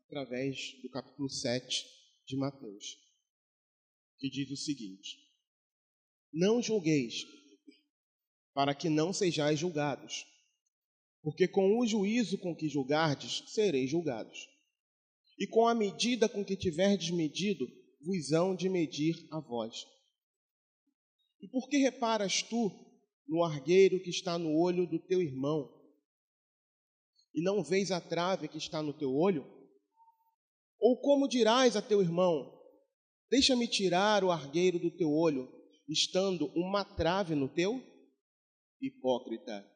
através do capítulo 7 de Mateus, que diz o seguinte: Não julgueis, para que não sejais julgados, porque com o juízo com que julgardes, sereis julgados. E com a medida com que tiverdes medido, vos hão de medir a vós. E por que reparas tu no argueiro que está no olho do teu irmão, e não vês a trave que está no teu olho? Ou como dirás a teu irmão: deixa-me tirar o argueiro do teu olho, estando uma trave no teu? Hipócrita,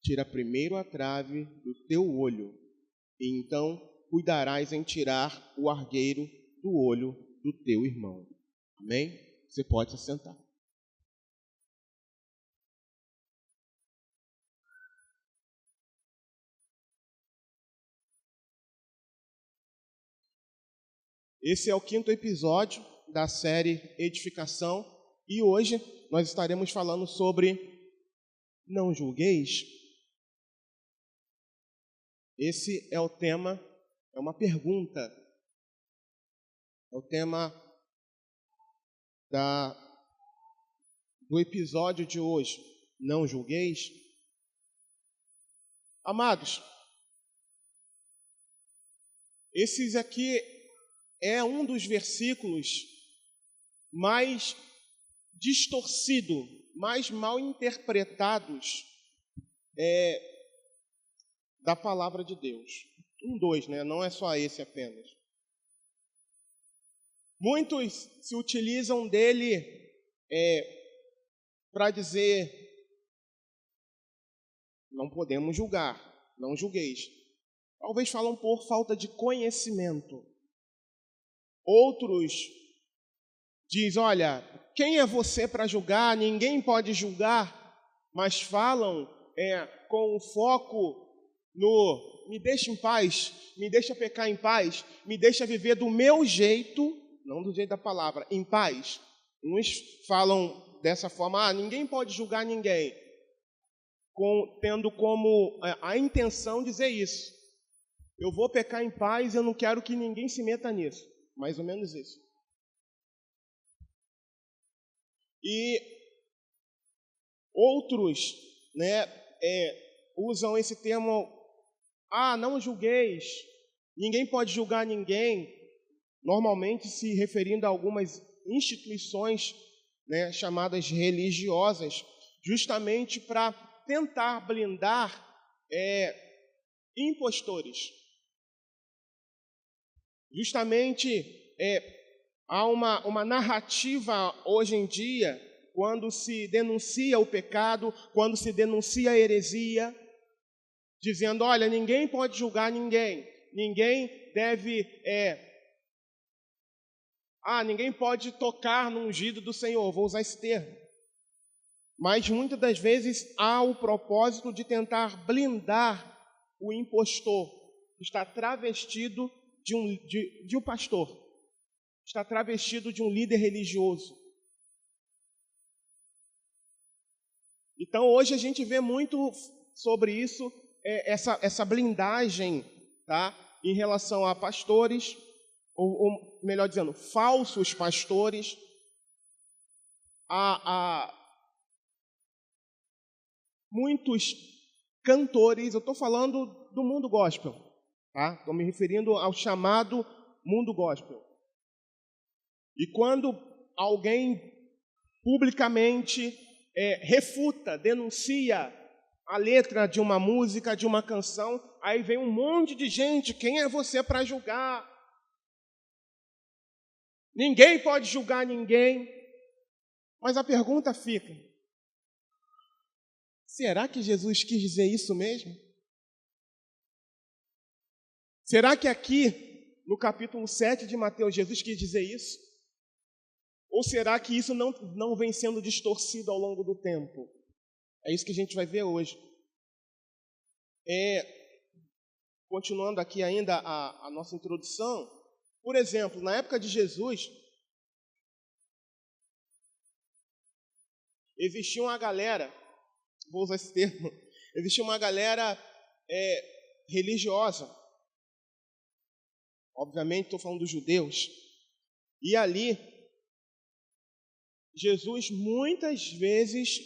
tira primeiro a trave do teu olho, e então cuidarás em tirar o argueiro do olho do teu irmão. Amém? Você pode se sentar. Esse é o 5º episódio da série Edificação, e hoje nós estaremos falando sobre não julgueis. Esse é o tema, é uma pergunta, é o tema do episódio de hoje, não julgueis. Amados, esses aqui é um dos versículos mais distorcido, mais mal interpretados da palavra de Deus. 2, né? Não é só esse apenas. Muitos se utilizam dele para dizer: não podemos julgar, não julgueis. Talvez falam por falta de conhecimento. Outros dizem: olha, quem é você para julgar? Ninguém pode julgar. Mas falam com o foco no me deixa em paz, me deixa pecar em paz, me deixa viver do meu jeito, não do jeito da palavra, em paz. Uns falam dessa forma: ninguém pode julgar ninguém, tendo como a intenção dizer isso. Eu vou pecar em paz, eu não quero que ninguém se meta nisso. Mais ou menos isso. E outros, usam esse termo: não julgueis, ninguém pode julgar ninguém, normalmente se referindo a algumas instituições, chamadas religiosas, justamente para tentar blindar impostores. Justamente há uma narrativa hoje em dia, quando se denuncia o pecado, quando se denuncia a heresia, dizendo: olha, ninguém pode julgar ninguém, ninguém deve, ninguém pode tocar no ungido do Senhor, vou usar esse termo. Mas muitas das vezes há o propósito de tentar blindar o impostor, que está travestido de um pastor, está travestido de um líder religioso. Então hoje a gente vê muito sobre isso, essa blindagem, tá? Em relação a pastores, ou melhor dizendo, falsos pastores, a muitos cantores. Eu estou falando do mundo gospel, tá? Estou me referindo ao chamado mundo gospel. E quando alguém publicamente refuta, denuncia a letra de uma música, de uma canção, aí vem um monte de gente: quem é você para julgar? Ninguém pode julgar ninguém. Mas a pergunta fica: será que Jesus quis dizer isso mesmo? Será que aqui, no capítulo 7 de Mateus, Jesus quis dizer isso? Ou será que isso não vem sendo distorcido ao longo do tempo? É isso que a gente vai ver hoje. Continuando aqui ainda a nossa introdução, por exemplo, na época de Jesus, existia uma galera, vou usar esse termo, existia uma galera religiosa, obviamente estou falando dos judeus, e ali Jesus muitas vezes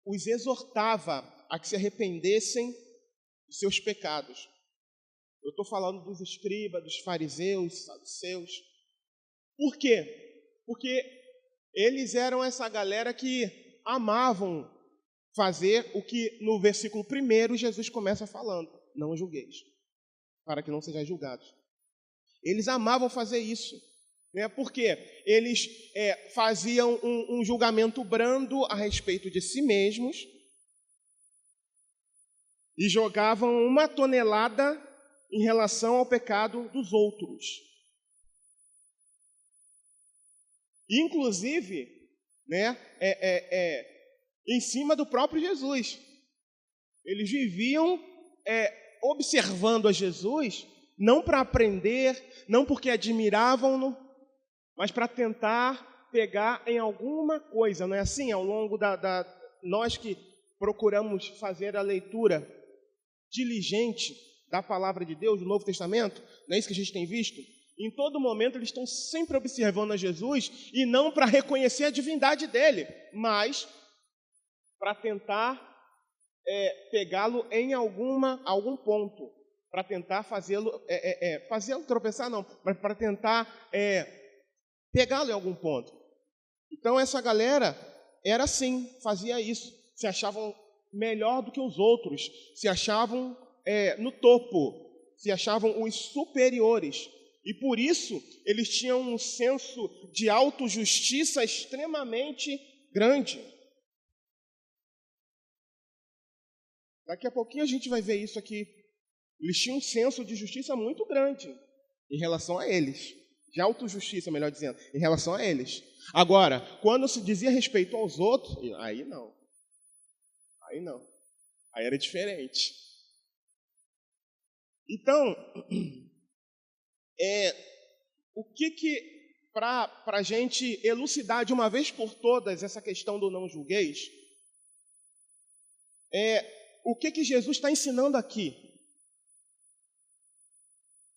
os exortava a que se arrependessem dos seus pecados. Eu estou falando dos escribas, dos fariseus, saduceus. Por quê? Porque eles eram essa galera que amavam fazer o que no versículo 1 Jesus começa falando: não julgueis, para que não sejais julgados. Eles amavam fazer isso, né? Porque eles faziam um julgamento brando a respeito de si mesmos e jogavam uma tonelada em relação ao pecado dos outros. Inclusive, né, em cima do próprio Jesus. Eles viviam observando a Jesus, não para aprender, não porque admiravam-no, mas para tentar pegar em alguma coisa. Não é assim? Ao longo nós que procuramos fazer a leitura diligente da palavra de Deus, do Novo Testamento, não é isso que a gente tem visto? Em todo momento eles estão sempre observando a Jesus, e não para reconhecer a divindade dele, mas para tentar pegá-lo em algum ponto, para tentar fazê-lo tropeçar, não, mas para tentar pegá-lo em algum ponto. Então essa galera era assim, fazia isso, se achavam melhor do que os outros, se achavam no topo, se achavam os superiores. E por isso eles tinham um senso de autojustiça extremamente grande. Daqui a pouquinho a gente vai ver isso aqui. Eles tinham um senso de justiça muito grande em relação a eles. De autojustiça, melhor dizendo, em relação a eles. Agora, quando se dizia respeito aos outros, aí não. Aí não. Aí era diferente. Então, o que para a gente elucidar de uma vez por todas essa questão do não julgueis, o que Jesus está ensinando aqui,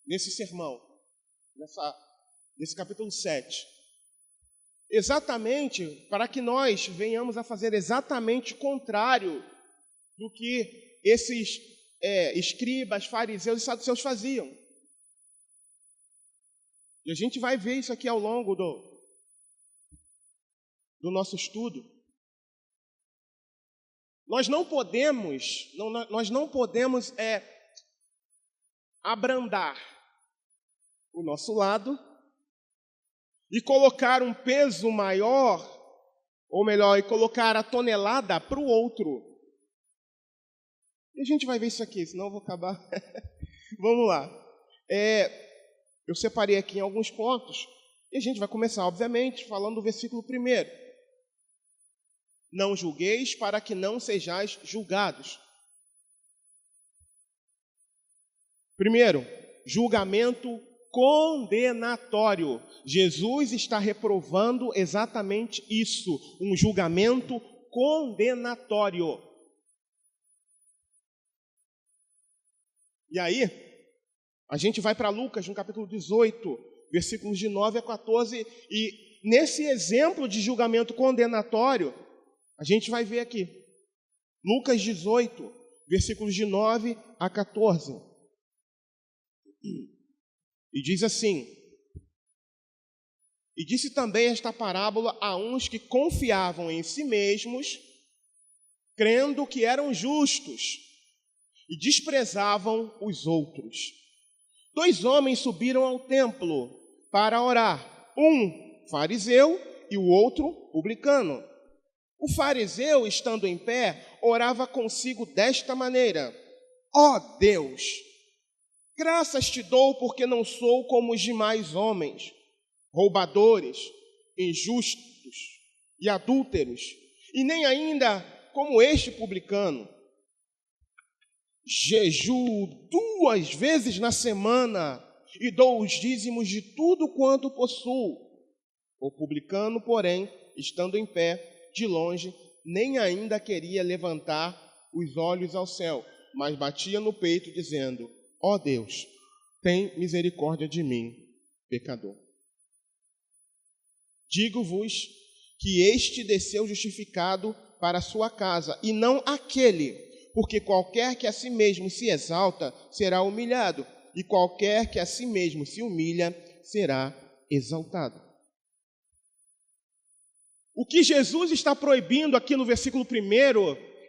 nesse sermão, nesse capítulo 7? Exatamente para que nós venhamos a fazer exatamente o contrário do que esses escribas, fariseus e saduceus faziam. E a gente vai ver isso aqui ao longo do nosso estudo. Nós não podemos abrandar o nosso lado e colocar um peso maior, ou melhor, e colocar a tonelada para o outro. E a gente vai ver isso aqui, senão eu vou acabar. Vamos lá. Eu separei aqui em alguns pontos, e a gente vai começar, obviamente, falando do versículo 1. Não julgueis para que não sejais julgados. Primeiro, julgamento condenatório. Jesus está reprovando exatamente isso, um julgamento condenatório. E aí, a gente vai para Lucas, no capítulo 18, versículos de 9 a 14, e nesse exemplo de julgamento condenatório, a gente vai ver aqui, Lucas 18, versículos de 9 a 14. E diz assim: e disse também esta parábola a uns que confiavam em si mesmos, crendo que eram justos, e desprezavam os outros. 2 homens subiram ao templo para orar, um fariseu e o outro publicano. O fariseu, estando em pé, orava consigo desta maneira: ó Deus, graças te dou porque não sou como os demais homens, roubadores, injustos e adúlteros, e nem ainda como este publicano. Jejuo 2 vezes na semana e dou os dízimos de tudo quanto possuo. O publicano, porém, estando em pé, de longe, nem ainda queria levantar os olhos ao céu, mas batia no peito, dizendo: ó Deus, tem misericórdia de mim, pecador. Digo-vos que este desceu justificado para a sua casa, e não aquele, porque qualquer que a si mesmo se exalta será humilhado, e qualquer que a si mesmo se humilha será exaltado. O que Jesus está proibindo aqui no versículo 1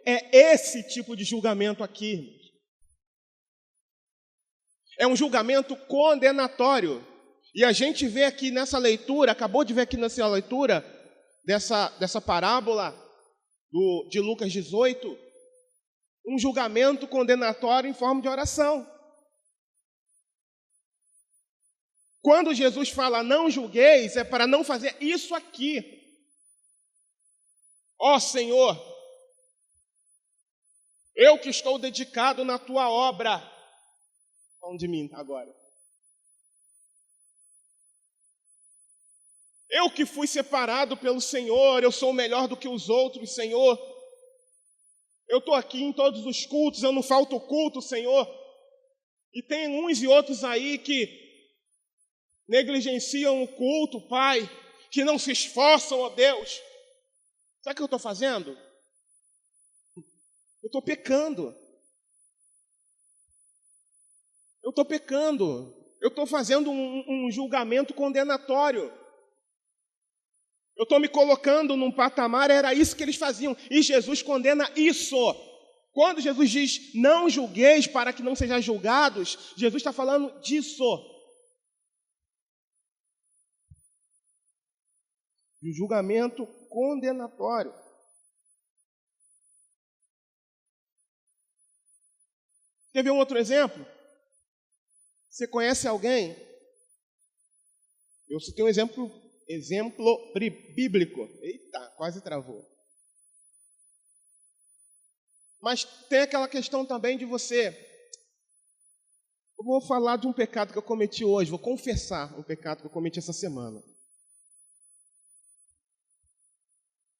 é esse tipo de julgamento aqui. É um julgamento condenatório. E a gente vê aqui nessa leitura, acabou de ver aqui nessa leitura dessa parábola de Lucas 18, um julgamento condenatório em forma de oração. Quando Jesus fala não julgueis, é para não fazer isso aqui. Ó Senhor, eu que estou dedicado na tua obra, falando de mim agora. Eu que fui separado pelo Senhor, eu sou melhor do que os outros, Senhor. Eu estou aqui em todos os cultos, eu não falto culto, Senhor. E tem uns e outros aí que negligenciam o culto, Pai, que não se esforçam, ó Deus. Sabe o que eu estou fazendo? Eu estou pecando. Eu estou pecando. Eu estou fazendo um julgamento condenatório. Eu estou me colocando num patamar, era isso que eles faziam. E Jesus condena isso. Quando Jesus diz, não julgueis para que não sejam julgados, Jesus está falando disso. De julgamento condenatório. Quer ver um outro exemplo? Você conhece alguém? Eu citei um exemplo bíblico. Eita, quase travou. Mas tem aquela questão também de você. Eu vou falar de um pecado que eu cometi hoje, vou confessar um pecado que eu cometi essa semana.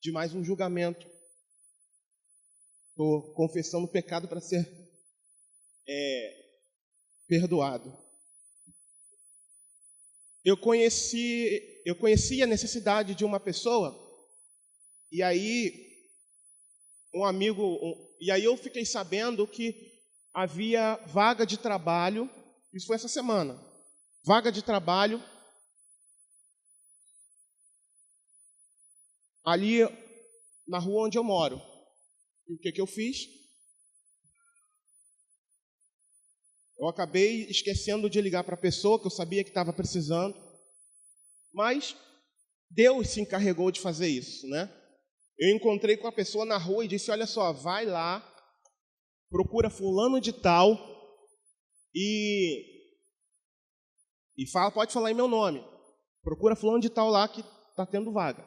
De mais um julgamento. Estou confessando o pecado para ser perdoado. Eu conheci a necessidade de uma pessoa, e aí e aí eu fiquei sabendo que havia vaga de trabalho, isso foi essa semana, vaga de trabalho ali na rua onde eu moro. E o que eu fiz? Eu acabei esquecendo de ligar para a pessoa que eu sabia que estava precisando, mas Deus se encarregou de fazer isso, né? Eu encontrei com a pessoa na rua e disse, olha só, vai lá, procura fulano de tal e fala, pode falar em meu nome. Procura fulano de tal lá que está tendo vaga.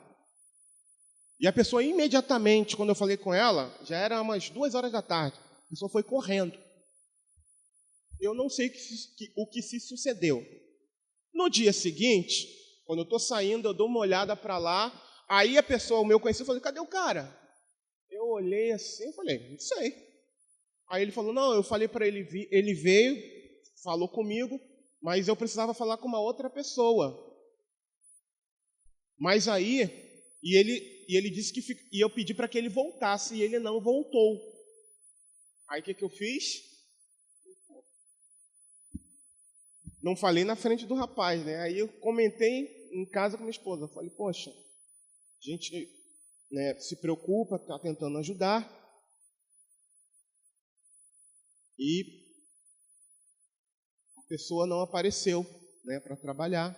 E a pessoa imediatamente, quando eu falei com ela, já era umas 2 horas da tarde, a pessoa foi correndo. Eu não sei o que se sucedeu. No dia seguinte, quando eu estou saindo, eu dou uma olhada para lá, aí a pessoa, o meu conhecido, falou, cadê o cara? Eu olhei assim e falei, não sei. Aí ele falou, não, eu falei para ele, ele veio, falou comigo, mas eu precisava falar com uma outra pessoa. Mas aí, e ele disse que, e eu pedi para que ele voltasse, e ele não voltou. Aí o que eu fiz? Não falei na frente do rapaz, né? Aí eu comentei em casa com minha esposa. Eu falei, poxa, a gente, né, se preocupa, está tentando ajudar. E a pessoa não apareceu, né, para trabalhar.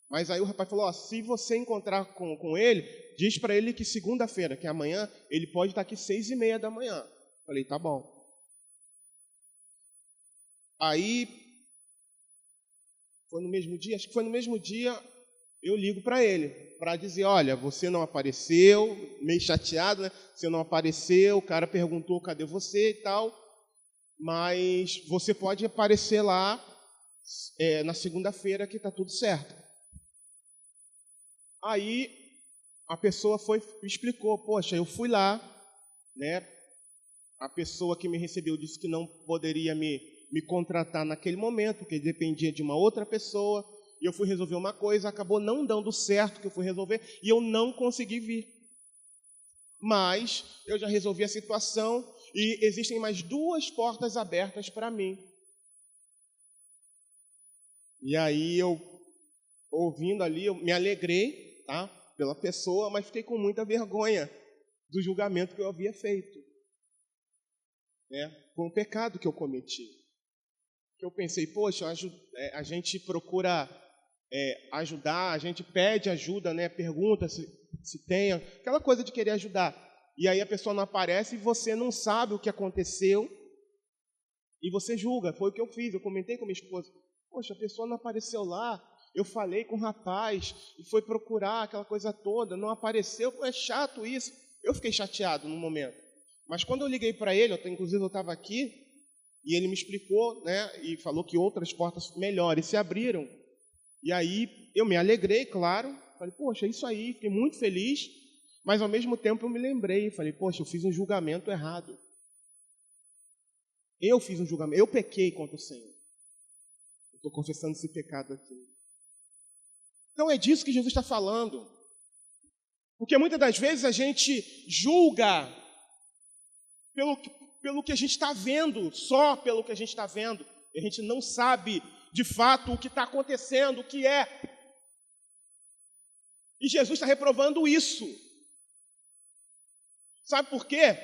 Mas aí o rapaz falou, se você encontrar com ele, diz para ele que segunda-feira, que é amanhã, ele pode estar aqui 6:30 da manhã. Eu falei, tá bom. Aí, foi no mesmo dia? Acho que foi no mesmo dia, eu ligo para ele, para dizer, olha, você não apareceu, meio chateado, né? Você não apareceu, o cara perguntou, cadê você e tal, mas você pode aparecer lá na segunda-feira que está tudo certo. Aí, a pessoa explicou, poxa, eu fui lá, né? A pessoa que me recebeu disse que não poderia me me contratar naquele momento, porque dependia de uma outra pessoa, e eu fui resolver uma coisa, acabou não dando certo o que eu fui resolver, e eu não consegui vir. Mas eu já resolvi a situação, e existem mais 2 portas abertas para mim. E aí eu, ouvindo ali, eu me alegrei, tá, pela pessoa, mas fiquei com muita vergonha do julgamento que eu havia feito. Foi um pecado que eu cometi. Que eu pensei, poxa, a gente procura ajudar, a gente pede ajuda, né? Pergunta se tem, aquela coisa de querer ajudar. E aí a pessoa não aparece e você não sabe o que aconteceu e você julga. Foi o que eu fiz, eu comentei com minha esposa. Poxa, a pessoa não apareceu lá, eu falei com o rapaz e foi procurar aquela coisa toda, não apareceu, é chato isso. Eu fiquei chateado no momento. Mas quando eu liguei para ele, inclusive eu estava aqui, e ele me explicou, né, e falou que outras portas melhores se abriram. E aí eu me alegrei, claro, falei, poxa, isso aí, fiquei muito feliz, mas ao mesmo tempo eu me lembrei, falei, poxa, eu fiz um julgamento errado. Eu fiz um julgamento, eu pequei contra o Senhor. Estou confessando esse pecado aqui. Então é disso que Jesus está falando. Porque muitas das vezes a gente julga pelo que a gente está vendo, só pelo que a gente está vendo. E a gente não sabe, de fato, o que está acontecendo, o que é. E Jesus está reprovando isso. Sabe por quê?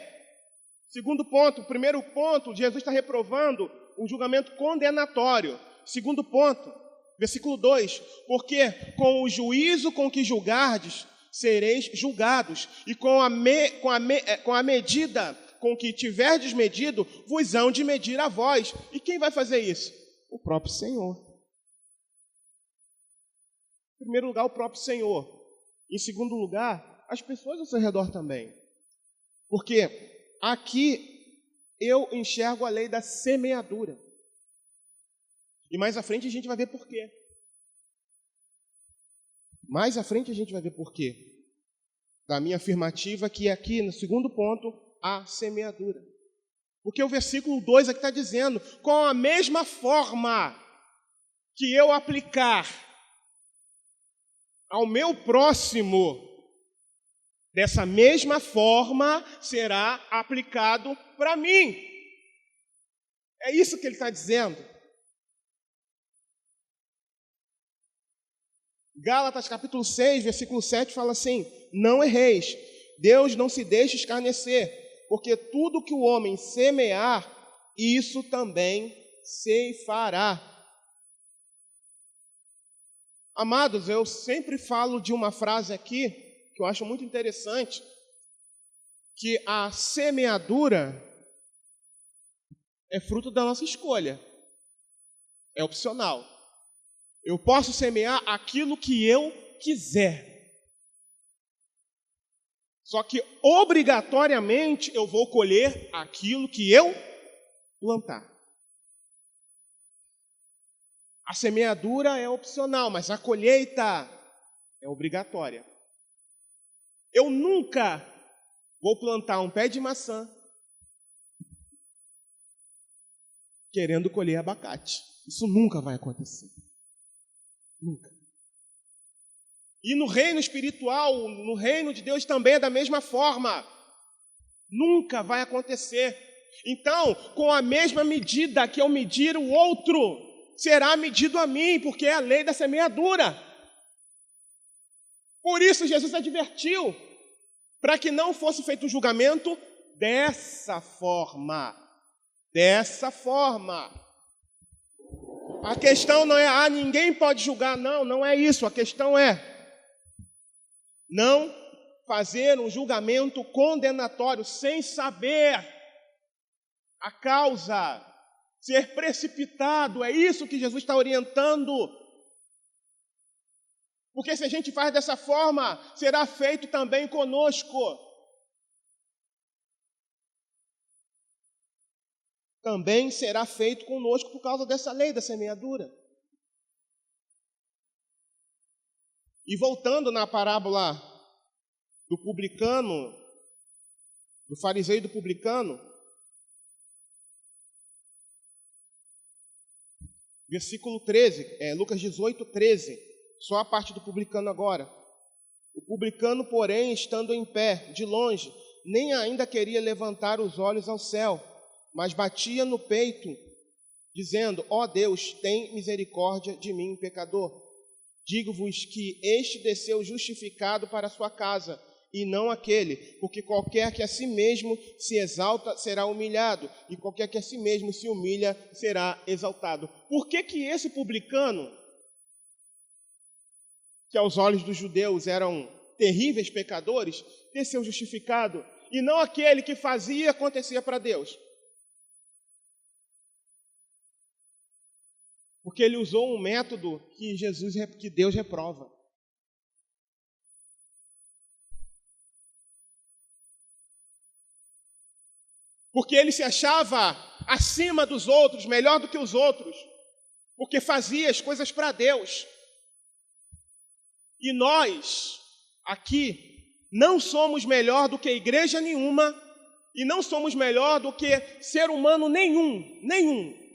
Segundo ponto, primeiro ponto, Jesus está reprovando um julgamento condenatório. Segundo ponto, versículo 2, porque com o juízo com que julgardes, sereis julgados, e com a medida com que tiverdes medido, vos hão de medir a vós. E quem vai fazer isso? O próprio Senhor. Em primeiro lugar, o próprio Senhor. Em segundo lugar, as pessoas ao seu redor também. Porque aqui eu enxergo a lei da semeadura. E mais à frente a gente vai ver por quê. Mais à frente a gente vai ver por quê. Da minha afirmativa que aqui, no segundo ponto, a semeadura. Porque o versículo 2 aqui está dizendo, com a mesma forma que eu aplicar ao meu próximo, dessa mesma forma será aplicado para mim. É isso que ele está dizendo. Gálatas capítulo 6, versículo 7 fala assim, não erreis, Deus não se deixa escarnecer, porque tudo que o homem semear, isso também ceifará. Amados, eu sempre falo de uma frase aqui, que eu acho muito interessante, que a semeadura é fruto da nossa escolha, é opcional. Eu posso semear aquilo que eu quiser. Só que, obrigatoriamente, eu vou colher aquilo que eu plantar. A semeadura é opcional, mas a colheita é obrigatória. Eu nunca vou plantar um pé de maçã querendo colher abacate. Isso nunca vai acontecer. Nunca. E no reino espiritual, no reino de Deus também é da mesma forma. Nunca vai acontecer. Então, com a mesma medida que eu medir o outro, será medido a mim, porque é a lei da semeadura. Por isso Jesus advertiu, para que não fosse feito um julgamento dessa forma. Dessa forma. A questão não é, ninguém pode julgar. Não, não é isso. A questão é não fazer um julgamento condenatório sem saber a causa, ser precipitado. É isso que Jesus está orientando. Porque se a gente faz dessa forma, será feito também conosco. Também será feito conosco por causa dessa lei da semeadura. E voltando na parábola do publicano, do fariseu e do publicano, Versículo 13, Lucas 18, 13. Só a parte do publicano agora. O publicano, porém, estando em pé, de longe, nem ainda queria levantar os olhos ao céu, mas batia no peito, dizendo: ó Deus, tem misericórdia de mim, pecador. Digo-vos que este desceu justificado para a sua casa, e não aquele, porque qualquer que a si mesmo se exalta será humilhado, e qualquer que a si mesmo se humilha será exaltado. Por que que esse publicano, que aos olhos dos judeus eram terríveis pecadores, desceu justificado, e não aquele que fazia acontecer para Deus? Porque ele usou um método que Deus reprova. Porque ele se achava acima dos outros, melhor do que os outros, porque fazia as coisas para Deus. E nós, aqui, não somos melhor do que igreja nenhuma, e não somos melhor do que ser humano nenhum.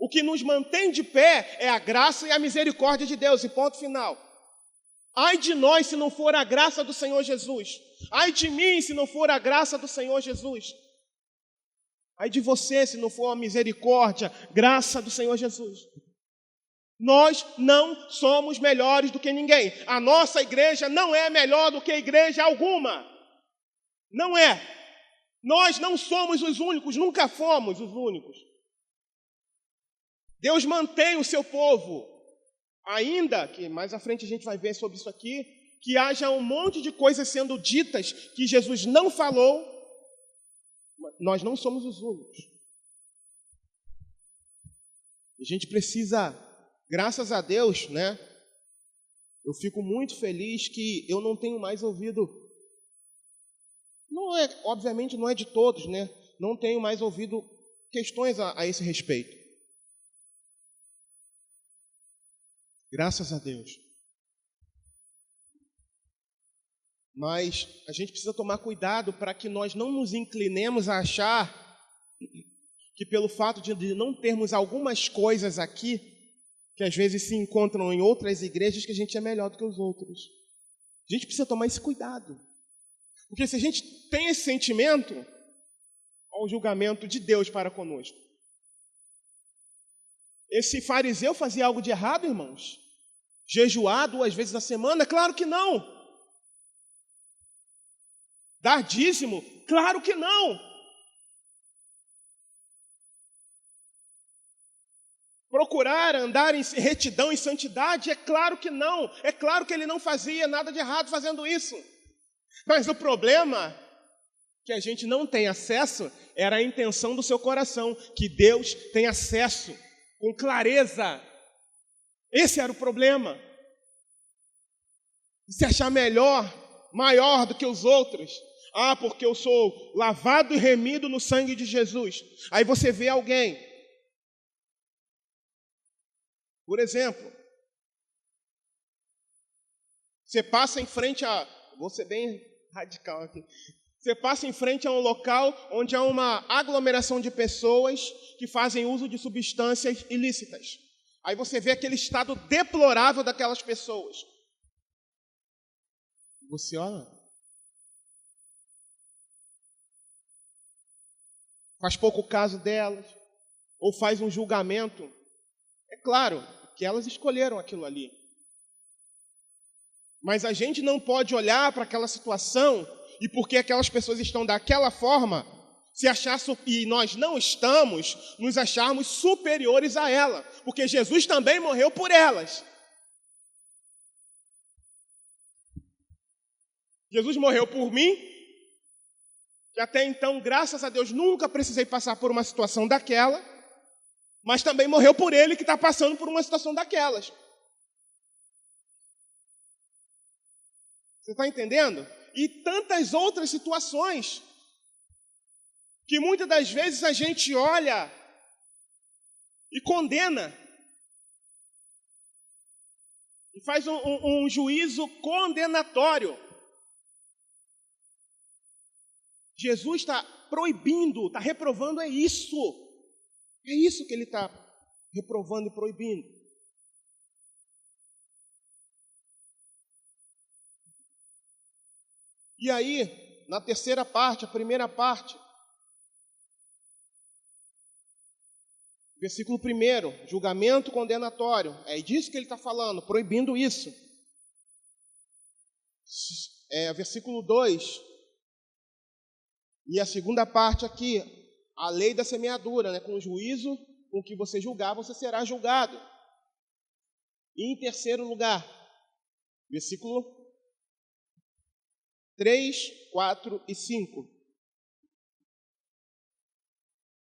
O que nos mantém de pé é a graça e a misericórdia de Deus, e ponto final. Ai de nós se não for a graça do Senhor Jesus. Ai de mim se não for a graça do Senhor Jesus. Ai de você se não for a misericórdia, graça do Senhor Jesus. Nós não somos melhores do que ninguém. A nossa igreja não é melhor do que igreja alguma. Não é. Nós não somos os únicos, nunca fomos os únicos. Deus mantém o seu povo, ainda que mais à frente a gente vai ver sobre isso aqui, que haja um monte de coisas sendo ditas que Jesus não falou, nós não somos os únicos. A gente precisa, graças a Deus, né? Eu fico muito feliz que eu não tenho mais ouvido, obviamente não é de todos, né? Não tenho mais ouvido questões a esse respeito. Graças a Deus. Mas a gente precisa tomar cuidado para que nós não nos inclinemos a achar que pelo fato de não termos algumas coisas aqui, que às vezes se encontram em outras igrejas, que a gente é melhor do que os outros. A gente precisa tomar esse cuidado. Porque se a gente tem esse sentimento, olha o julgamento de Deus para conosco. Esse fariseu fazia algo de errado, irmãos? Jejuar 2 vezes na semana? Claro que não. Dar dízimo? Claro que não. Procurar andar em retidão, em santidade? É claro que não. É claro que ele não fazia nada de errado fazendo isso. Mas o problema que a gente não tem acesso era a intenção do seu coração, que Deus tem acesso com clareza. Esse era o problema. Se achar melhor, maior do que os outros. Ah, porque eu sou lavado e remido no sangue de Jesus. Aí você vê alguém, por exemplo, você passa em frente a... Vou ser bem radical aqui. Você passa em frente a um local onde há uma aglomeração de pessoas que fazem uso de substâncias ilícitas. Aí você vê aquele estado deplorável daquelas pessoas. Você olha, faz pouco caso delas, ou faz um julgamento. É claro que elas escolheram aquilo ali. Mas a gente não pode olhar para aquela situação e porque aquelas pessoas estão daquela forma, se achar, e nós não estamos, nos acharmos superiores a ela, porque Jesus também morreu por elas. Jesus morreu por mim, que até então, graças a Deus, nunca precisei passar por uma situação daquela, mas também morreu por ele que está passando por uma situação daquelas. Você está entendendo? E tantas outras situações que muitas das vezes a gente olha e condena. E faz um juízo condenatório. Jesus está proibindo, está reprovando, é isso. É isso que ele está reprovando e proibindo. E aí, na terceira parte, a primeira parte, versículo 1, julgamento condenatório. É disso que ele está falando, proibindo isso. Versículo 2, e a segunda parte aqui, a lei da semeadura, né? Com o juízo com que você julgar, você será julgado. E em terceiro lugar, versículo 3, 4 e 5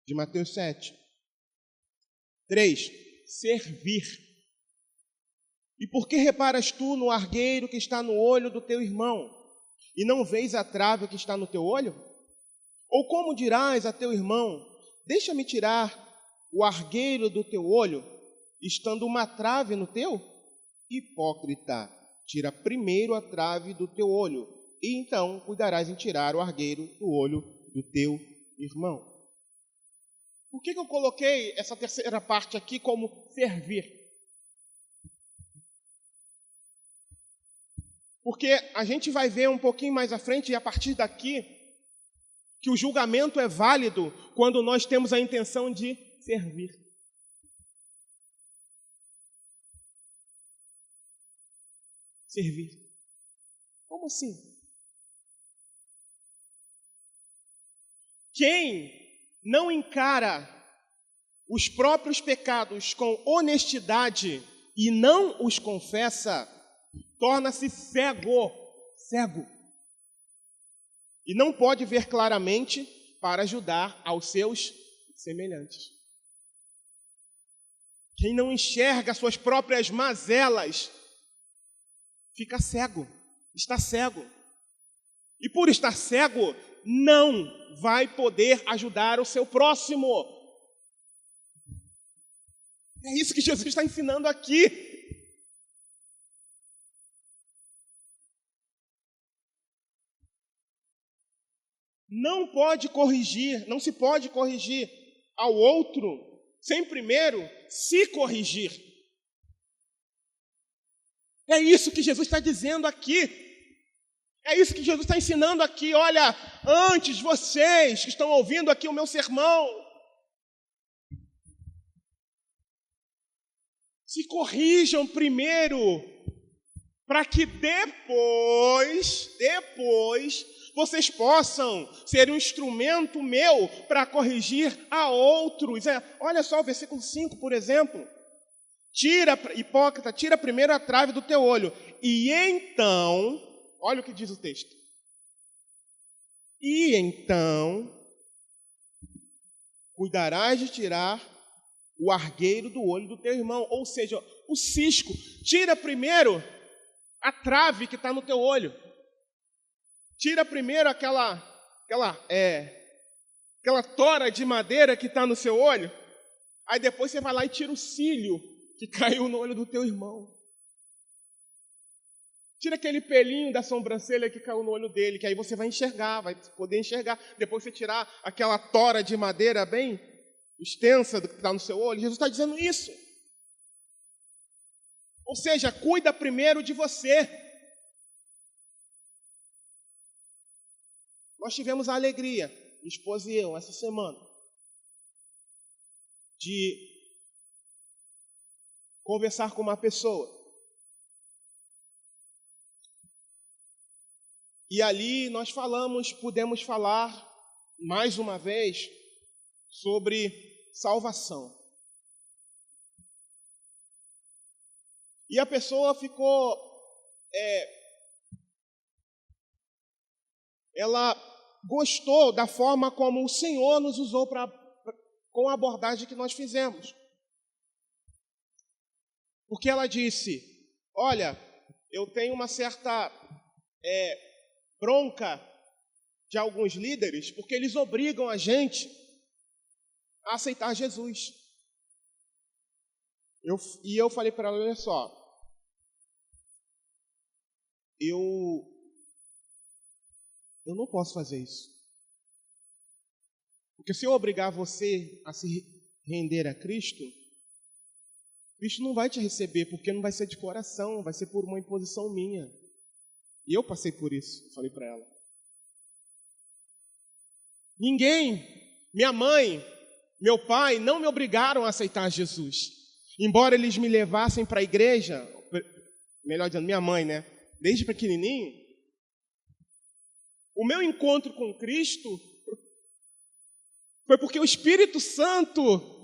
de Mateus 7. 3, servir. E por que reparas tu no argueiro que está no olho do teu irmão, e não vês a trave que está no teu olho? Ou como dirás a teu irmão, deixa-me tirar o argueiro do teu olho, estando uma trave no teu? Hipócrita, tira primeiro a trave do teu olho, e então cuidarás em tirar o argueiro do olho do teu irmão. Por que eu coloquei essa terceira parte aqui como servir? Porque a gente vai ver um pouquinho mais à frente, e a partir daqui, que o julgamento é válido quando nós temos a intenção de servir. Servir. Como assim? Quem não encara os próprios pecados com honestidade e não os confessa, torna-se cego. E não pode ver claramente para ajudar aos seus semelhantes. Quem não enxerga suas próprias mazelas, fica cego, está cego. E por estar cego, não vai poder ajudar o seu próximo. É isso que Jesus está ensinando aqui. Não se pode corrigir ao outro sem primeiro se corrigir. É isso que Jesus está dizendo aqui. É isso que Jesus está ensinando aqui. Olha, antes vocês que estão ouvindo aqui o meu sermão, se corrijam primeiro, para que depois vocês possam ser um instrumento meu para corrigir a outros. Olha só o versículo 5, por exemplo. Hipócrita, tira primeiro a trave do teu olho. E então, olha o que diz o texto. E então, cuidarás de tirar o argueiro do olho do teu irmão. Ou seja, o cisco. Tira primeiro a trave que está no teu olho. Tira primeiro aquela tora de madeira que está no seu olho. Aí depois você vai lá e tira o cílio que caiu no olho do teu irmão. Tira aquele pelinho da sobrancelha que caiu no olho dele, que aí você vai enxergar, vai poder enxergar. Depois você tirar aquela tora de madeira bem extensa que está no seu olho. Jesus está dizendo isso. Ou seja, cuida primeiro de você. Nós tivemos a alegria, minha esposa e eu, essa semana, de conversar com uma pessoa. E ali nós pudemos falar mais uma vez sobre salvação. E a pessoa ficou, ela gostou da forma como o Senhor nos usou com a abordagem que nós fizemos. Porque ela disse, olha, eu tenho uma certa bronca de alguns líderes, porque eles obrigam a gente a aceitar Jesus. Eu falei para ela, olha só, eu não posso fazer isso. Porque se eu obrigar você a se render a Cristo, Cristo não vai te receber, porque não vai ser de coração, vai ser por uma imposição minha. E eu passei por isso, eu falei para ela. Ninguém, minha mãe, meu pai, não me obrigaram a aceitar Jesus. Embora eles me levassem para a igreja, melhor dizendo, minha mãe, né? Desde pequenininho, o meu encontro com Cristo foi porque o Espírito Santo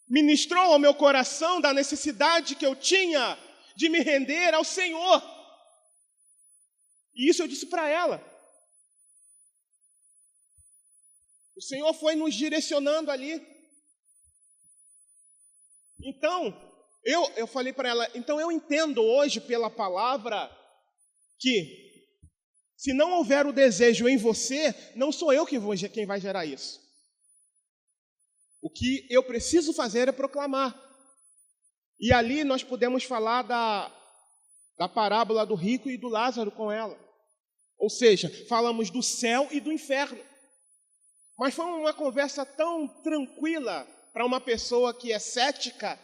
ministrou ao meu coração da necessidade que eu tinha de me render ao Senhor. E isso eu disse para ela. O Senhor foi nos direcionando ali. Então, eu falei para ela, então eu entendo hoje pela palavra que se não houver o desejo em você, não sou eu quem vai gerar isso. O que eu preciso fazer é proclamar. E ali nós podemos falar da parábola do rico e do Lázaro com ela. Ou seja, falamos do céu e do inferno. Mas foi uma conversa tão tranquila para uma pessoa que é cética,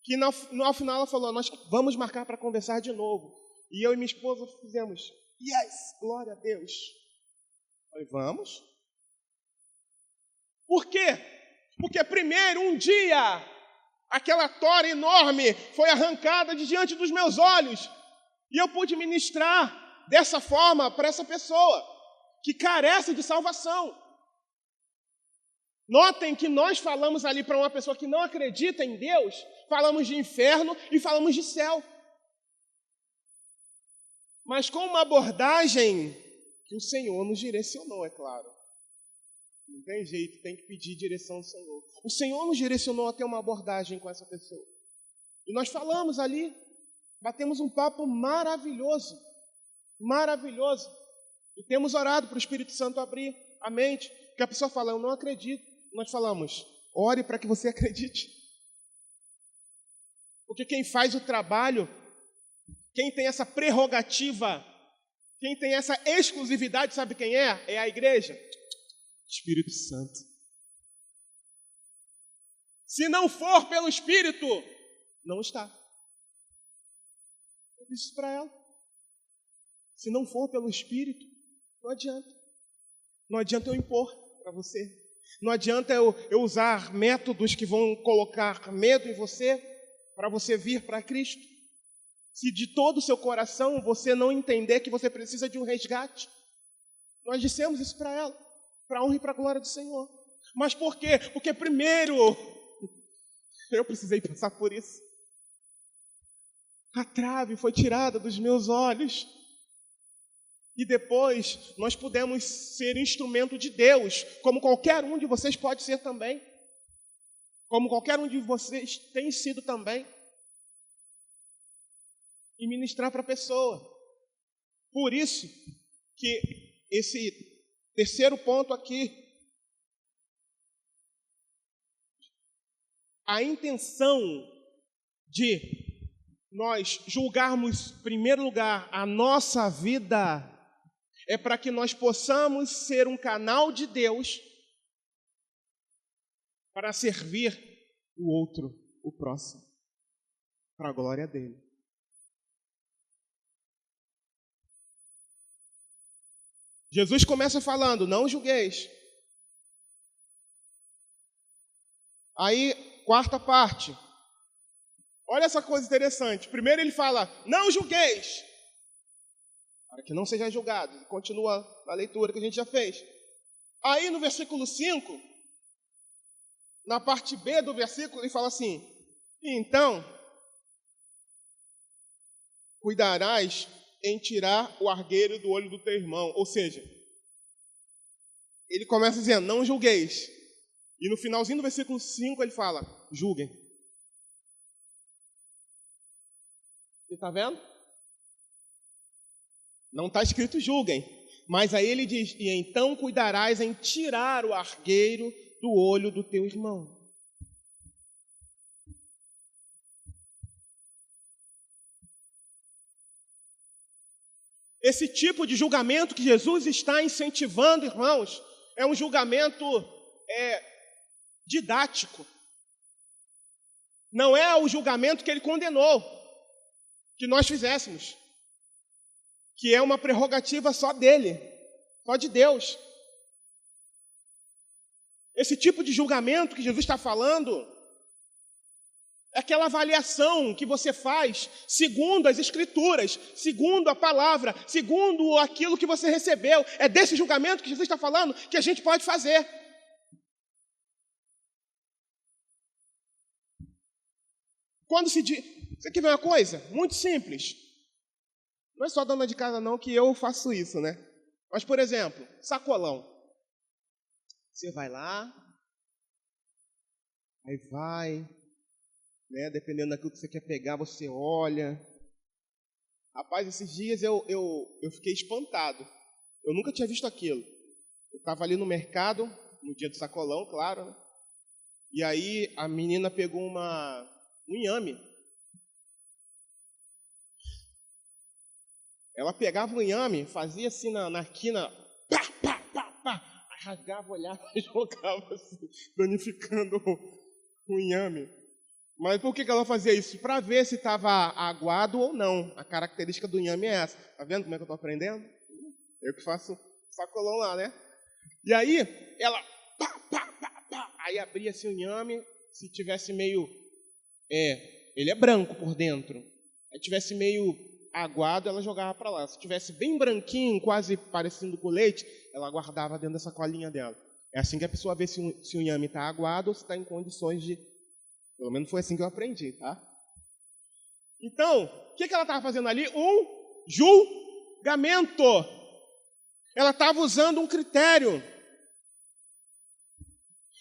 que ao final ela falou, nós vamos marcar para conversar de novo. E eu e minha esposa fizemos, yes, glória a Deus. Eu falei, vamos. Por quê? Porque primeiro, um dia, aquela tora enorme foi arrancada de diante dos meus olhos. E eu pude ministrar dessa forma para essa pessoa que carece de salvação. Notem que nós falamos ali para uma pessoa que não acredita em Deus, falamos de inferno e falamos de céu. Mas com uma abordagem que o Senhor nos direcionou, é claro. Não tem jeito, tem que pedir direção ao Senhor. O Senhor nos direcionou a ter uma abordagem com essa pessoa. E nós falamos ali, batemos um papo maravilhoso, maravilhoso. E temos orado para o Espírito Santo abrir a mente, porque a pessoa fala, eu não acredito. Nós falamos, ore para que você acredite. Porque quem faz o trabalho, quem tem essa prerrogativa, quem tem essa exclusividade, sabe quem é? É a igreja. Espírito Santo. Se não for pelo Espírito, não está. Eu disse isso para ela. Se não for pelo Espírito, não adianta. Não adianta eu impor para você. Não adianta eu usar métodos que vão colocar medo em você para você vir para Cristo. Se de todo o seu coração você não entender que você precisa de um resgate. Nós dissemos isso para ela. Para a honra e para a glória do Senhor. Mas por quê? Porque primeiro, eu precisei passar por isso. A trave foi tirada dos meus olhos. E depois, nós pudemos ser instrumento de Deus, como qualquer um de vocês pode ser também. Como qualquer um de vocês tem sido também. E ministrar para a pessoa. Por isso que esse terceiro ponto aqui, a intenção de nós julgarmos, em primeiro lugar, a nossa vida, é para que nós possamos ser um canal de Deus para servir o outro, o próximo, para a glória dele. Jesus começa falando, não julgueis. Aí, quarta parte. Olha essa coisa interessante. Primeiro ele fala, não julgueis, para que não sejais julgados. Continua a leitura que a gente já fez. Aí no versículo 5, na parte B do versículo, ele fala assim, então, cuidarás em tirar o argueiro do olho do teu irmão. Ou seja, ele começa dizendo, não julgueis. E no finalzinho do versículo 5 ele fala, julguem. Você está vendo? Não está escrito julguem. Mas aí ele diz, e então cuidarás em tirar o argueiro do olho do teu irmão. Esse tipo de julgamento que Jesus está incentivando, irmãos, é um julgamento didático. Não é o julgamento que ele condenou que nós fizéssemos, que é uma prerrogativa só dele, só de Deus. Esse tipo de julgamento que Jesus está falando é aquela avaliação que você faz segundo as Escrituras, segundo a palavra, segundo aquilo que você recebeu. É desse julgamento que Jesus está falando que a gente pode fazer. Quando se diz... Você quer ver uma coisa? Muito simples. Não é só dona de casa não que eu faço isso, né? Mas, por exemplo, sacolão. Você vai lá, aí vai, né? Dependendo daquilo que você quer pegar, você olha. Rapaz, esses dias eu fiquei espantado. Eu nunca tinha visto aquilo. Eu estava ali no mercado, no dia do sacolão, claro, né? E aí a menina pegou um inhame. Ela pegava o inhame, fazia assim na quina, pá, pá, pá, pá, rasgava, olhava e jogava assim, danificando o inhame. Mas por que ela fazia isso? Para ver se estava aguado ou não. A característica do inhame é essa. Tá vendo como é que eu estou aprendendo? Eu que faço sacolão lá, né? E aí, ela, pá, pá, pá, pá, aí abria assim o inhame, se tivesse meio, ele é branco por dentro, aí tivesse meio aguado, ela jogava para lá. Se tivesse bem branquinho, quase parecendo com leite, ela guardava dentro dessa colinha dela. É assim que a pessoa vê se o inhame está aguado ou se está em condições de... Pelo menos foi assim que eu aprendi, tá? Então, o que ela estava fazendo ali? Um julgamento. Ela estava usando um critério.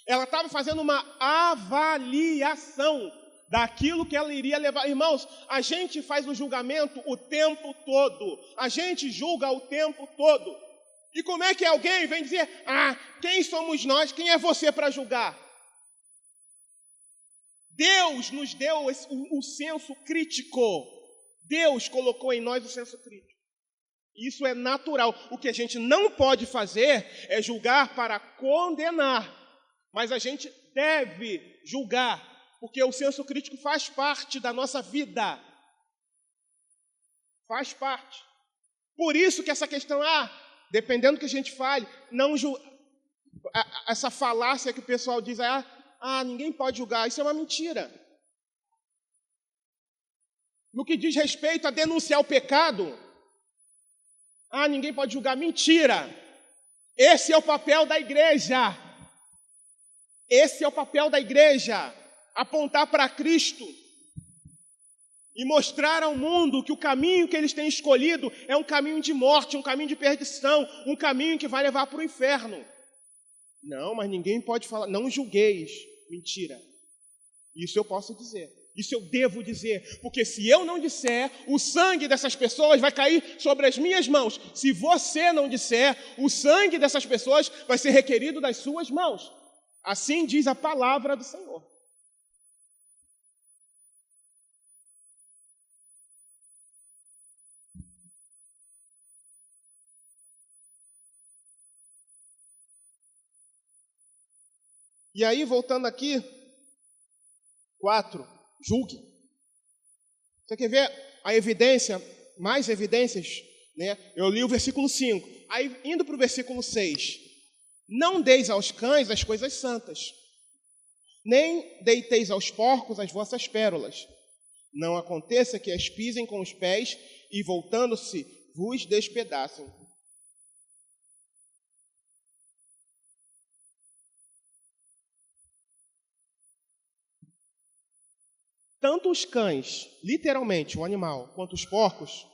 Ela estava fazendo uma avaliação daquilo que ela iria levar. Irmãos, a gente faz o julgamento o tempo todo. A gente julga o tempo todo. E como é que alguém vem dizer, quem somos nós, quem é você para julgar? Deus nos deu o senso crítico. Deus colocou em nós o senso crítico. Isso é natural. O que a gente não pode fazer é julgar para condenar. Mas a gente deve julgar. Porque o senso crítico faz parte da nossa vida. Faz parte. Por isso que essa questão, dependendo do que a gente fale, essa falácia que o pessoal diz, ninguém pode julgar, isso é uma mentira. No que diz respeito a denunciar o pecado, ninguém pode julgar, mentira. Esse é o papel da igreja. Esse é o papel da igreja. Apontar para Cristo e mostrar ao mundo que o caminho que eles têm escolhido é um caminho de morte, um caminho de perdição, um caminho que vai levar para o inferno. Não, mas ninguém pode falar, não julgueis. Mentira. Isso eu posso dizer. Isso eu devo dizer. Porque se eu não disser, o sangue dessas pessoas vai cair sobre as minhas mãos. Se você não disser, o sangue dessas pessoas vai ser requerido das suas mãos. Assim diz a palavra do Senhor. E aí, voltando aqui, 4, julgue. Você quer ver a evidência, mais evidências, né? Eu li o versículo 5. Aí, indo para o versículo 6. Não deis aos cães as coisas santas, nem deiteis aos porcos as vossas pérolas. Não aconteça que as pisem com os pés e, voltando-se, vos despedacem. Tanto os cães, literalmente o animal, quanto os porcos,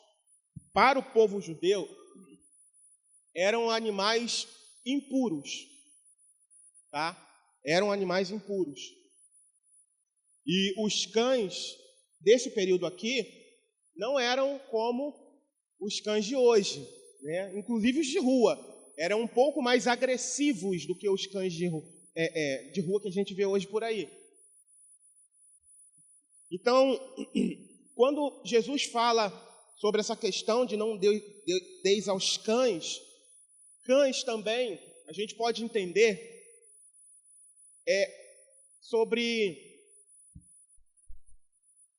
para o povo judeu, eram animais impuros, tá? Eram animais impuros. E os cães desse período aqui não eram como os cães de hoje, né? Inclusive os de rua. Eram um pouco mais agressivos do que os cães de rua que a gente vê hoje por aí. Então, quando Jesus fala sobre essa questão de não deis aos cães, cães também, a gente pode entender, sobre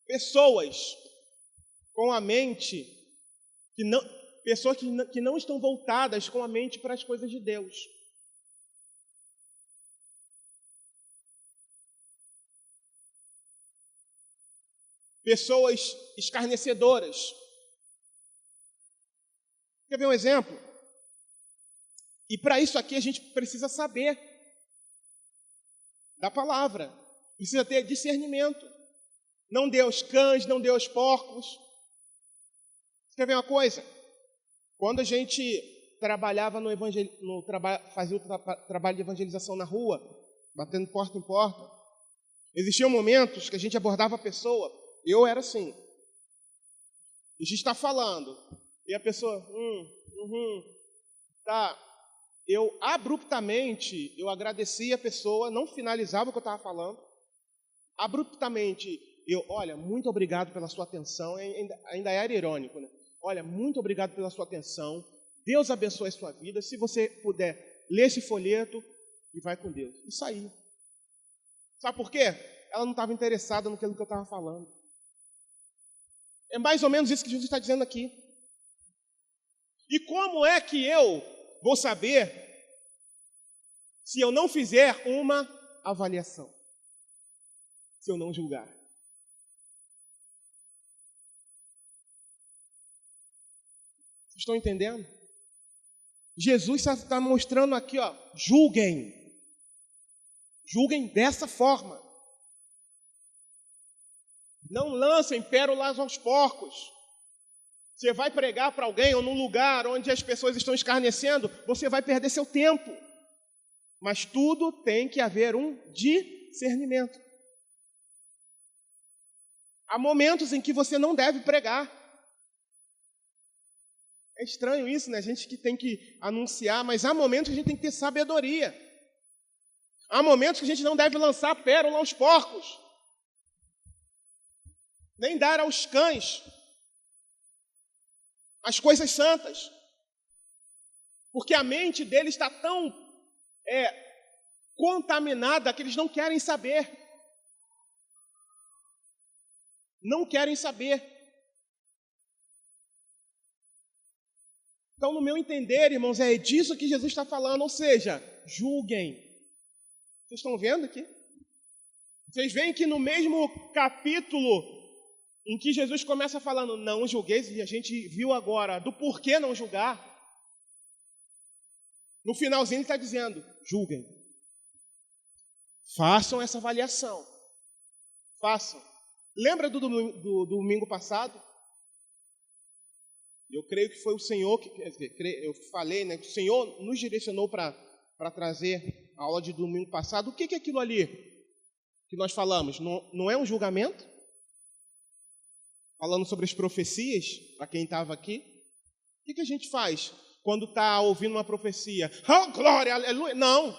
pessoas com a mente pessoas que não estão voltadas com a mente para as coisas de Deus. Pessoas escarnecedoras. Quer ver um exemplo? E para isso aqui a gente precisa saber da palavra. Precisa ter discernimento. Não dê aos cães, não dê aos porcos. Quer ver uma coisa? Quando a gente trabalhava fazia o trabalho de evangelização na rua, batendo porta em porta, existiam momentos que a gente abordava a pessoa. Eu era assim. A gente está falando. E a pessoa, tá. Eu abruptamente, agradecia a pessoa, não finalizava o que eu estava falando. Abruptamente, olha, muito obrigado pela sua atenção. Ainda era irônico, né? Olha, muito obrigado pela sua atenção. Deus abençoe a sua vida. Se você puder, lê esse folheto e vai com Deus. E saí. Sabe por quê? Ela não estava interessada no que eu estava falando. É mais ou menos isso que Jesus está dizendo aqui. E como é que eu vou saber se eu não fizer uma avaliação? Se eu não julgar? Vocês estão entendendo? Jesus está mostrando aqui, julguem. Julguem dessa forma. Não lancem pérolas aos porcos. Você vai pregar para alguém ou num lugar onde as pessoas estão escarnecendo, você vai perder seu tempo. Mas tudo tem que haver um discernimento. Há momentos em que você não deve pregar. É estranho isso, né? A gente que tem que anunciar, mas há momentos que a gente tem que ter sabedoria. Há momentos que a gente não deve lançar pérola aos porcos. Nem dar aos cães as coisas santas. Porque a mente deles está tão contaminada que eles não querem saber. Não querem saber. Então, no meu entender, irmãos, é disso que Jesus está falando, ou seja, julguem. Vocês estão vendo aqui? Vocês veem que no mesmo capítulo em que Jesus começa falando, não julgueis, e a gente viu agora do porquê não julgar, no finalzinho ele está dizendo, julguem. Façam essa avaliação. Façam. Lembra do domingo passado? Eu creio que foi o Senhor, eu falei, né, que o Senhor nos direcionou para trazer a aula de domingo passado. O que é aquilo ali que nós falamos? Não é um julgamento? Falando sobre as profecias, para quem estava aqui. O que a gente faz quando está ouvindo uma profecia? Oh, glória, aleluia! Não!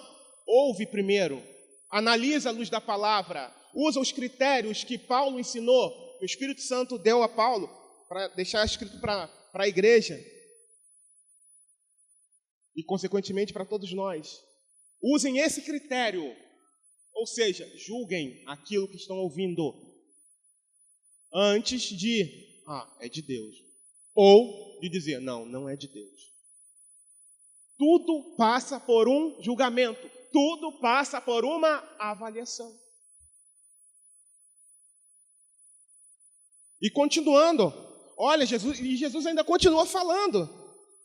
Ouve primeiro. Analisa a luz da palavra. Usa os critérios que Paulo ensinou. O Espírito Santo deu a Paulo para deixar escrito para a igreja. E, consequentemente, para todos nós. Usem esse critério. Ou seja, julguem aquilo que estão ouvindo. Antes de, é de Deus. Ou de dizer, não é de Deus. Tudo passa por um julgamento. Tudo passa por uma avaliação. E continuando, olha, Jesus ainda continua falando.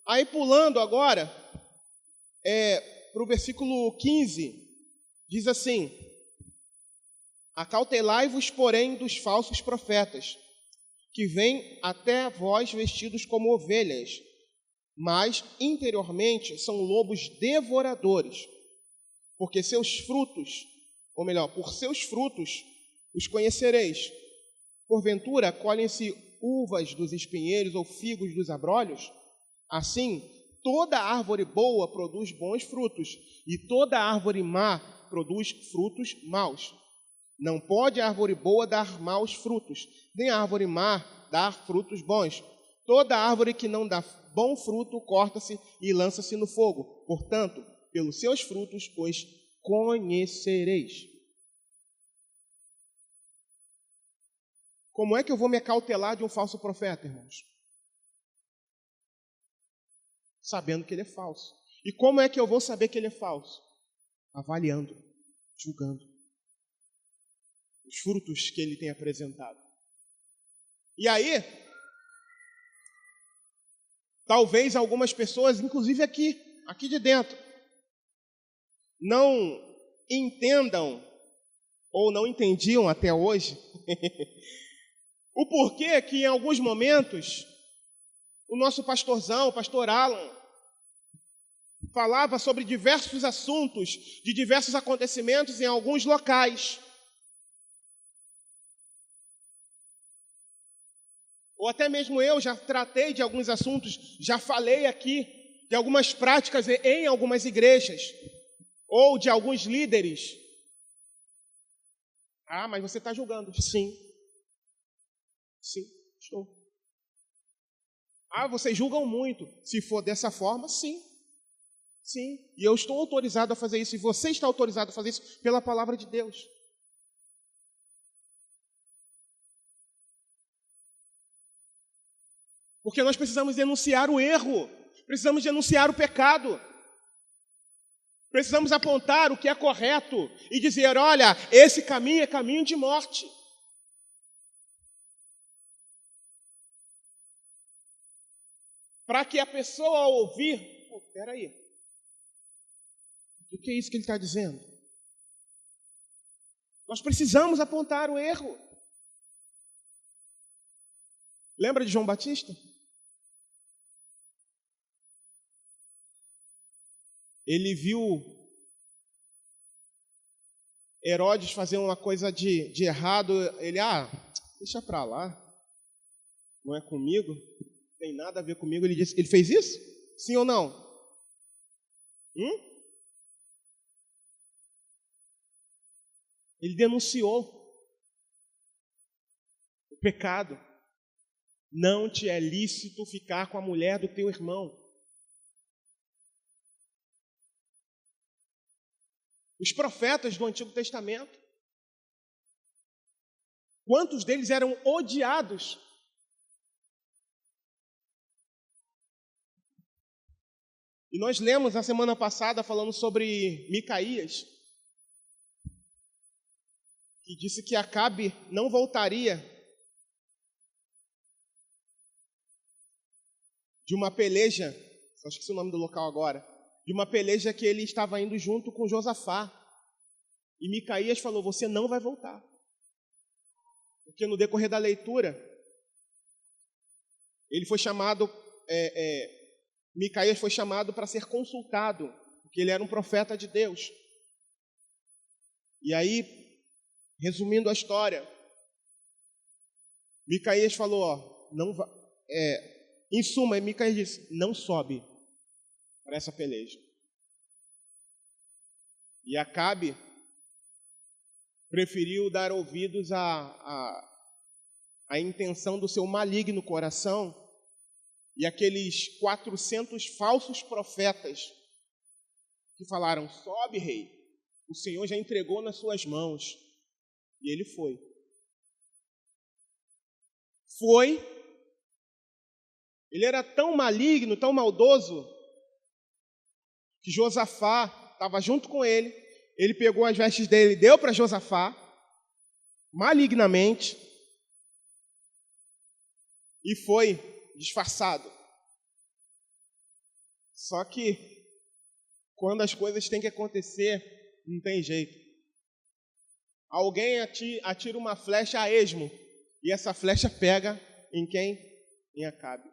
Aí pulando agora, para o versículo 15, diz assim, acautelai-vos, porém, dos falsos profetas, que vêm até vós vestidos como ovelhas, mas interiormente são lobos devoradores, porque seus frutos, ou melhor, por seus frutos os conhecereis. Porventura, colhem-se uvas dos espinheiros ou figos dos abrolhos? Assim, toda árvore boa produz bons frutos, e toda árvore má produz frutos maus. Não pode a árvore boa dar maus frutos, nem a árvore má dar frutos bons. Toda árvore que não dá bom fruto corta-se e lança-se no fogo. Portanto, pelos seus frutos os conhecereis. Como é que eu vou me acautelar de um falso profeta, irmãos? Sabendo que ele é falso. E como é que eu vou saber que ele é falso? Avaliando, julgando os frutos que ele tem apresentado. E aí, talvez algumas pessoas, inclusive aqui de dentro, não entendam, ou não entendiam até hoje, o porquê que em alguns momentos o nosso pastorzão, o pastor Alan, falava sobre diversos assuntos, de diversos acontecimentos em alguns locais. Ou até mesmo eu já tratei de alguns assuntos, já falei aqui de algumas práticas em algumas igrejas, ou de alguns líderes. Ah, mas você está julgando. Sim. Sim, estou. Ah, vocês julgam muito. Se for dessa forma, sim. Sim. E eu estou autorizado a fazer isso. E você está autorizado a fazer isso pela palavra de Deus. Porque nós precisamos denunciar o erro. Precisamos denunciar o pecado. Precisamos apontar o que é correto e dizer, olha, esse caminho é caminho de morte. Para que a pessoa ao ouvir, peraí, o que é isso que ele está dizendo? Nós precisamos apontar o erro. Lembra de João Batista? Ele viu Herodes fazer uma coisa de errado. Ele, deixa para lá. Não é comigo. Não tem nada a ver comigo. Ele disse, ele fez isso? Sim ou não? Ele denunciou o pecado. Não te é lícito ficar com a mulher do teu irmão. Os profetas do Antigo Testamento, quantos deles eram odiados? E nós lemos na semana passada falando sobre Micaías, que disse que Acabe não voltaria de uma peleja, só esqueci o nome do local agora, de uma peleja que ele estava indo junto com Josafá. E Micaías falou, você não vai voltar. Porque no decorrer da leitura, ele foi chamado, Micaías foi chamado para ser consultado, porque ele era um profeta de Deus. E aí, resumindo a história, Micaías falou, em suma, Micaías disse, não sobe para essa peleja. E Acabe preferiu dar ouvidos à intenção do seu maligno coração e aqueles 400 falsos profetas que falaram, sobe, rei, o Senhor já entregou nas suas mãos. E ele foi. Ele era tão maligno, tão maldoso, que Josafá estava junto com ele. Ele pegou as vestes dele e deu para Josafá, malignamente, e foi disfarçado. Só que, quando as coisas têm que acontecer, não tem jeito. Alguém atira uma flecha a esmo, e essa flecha pega em quem? Em Acabe.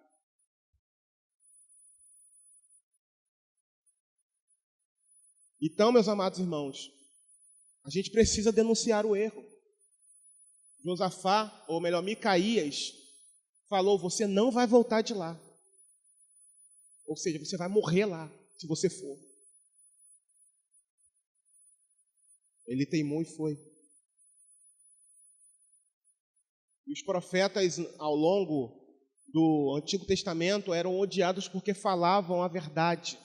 Então, meus amados irmãos, a gente precisa denunciar o erro. Josafá, ou melhor, Micaías, falou, você não vai voltar de lá. Ou seja, você vai morrer lá, se você for. Ele teimou e foi. E os profetas, ao longo do Antigo Testamento, eram odiados porque falavam a verdade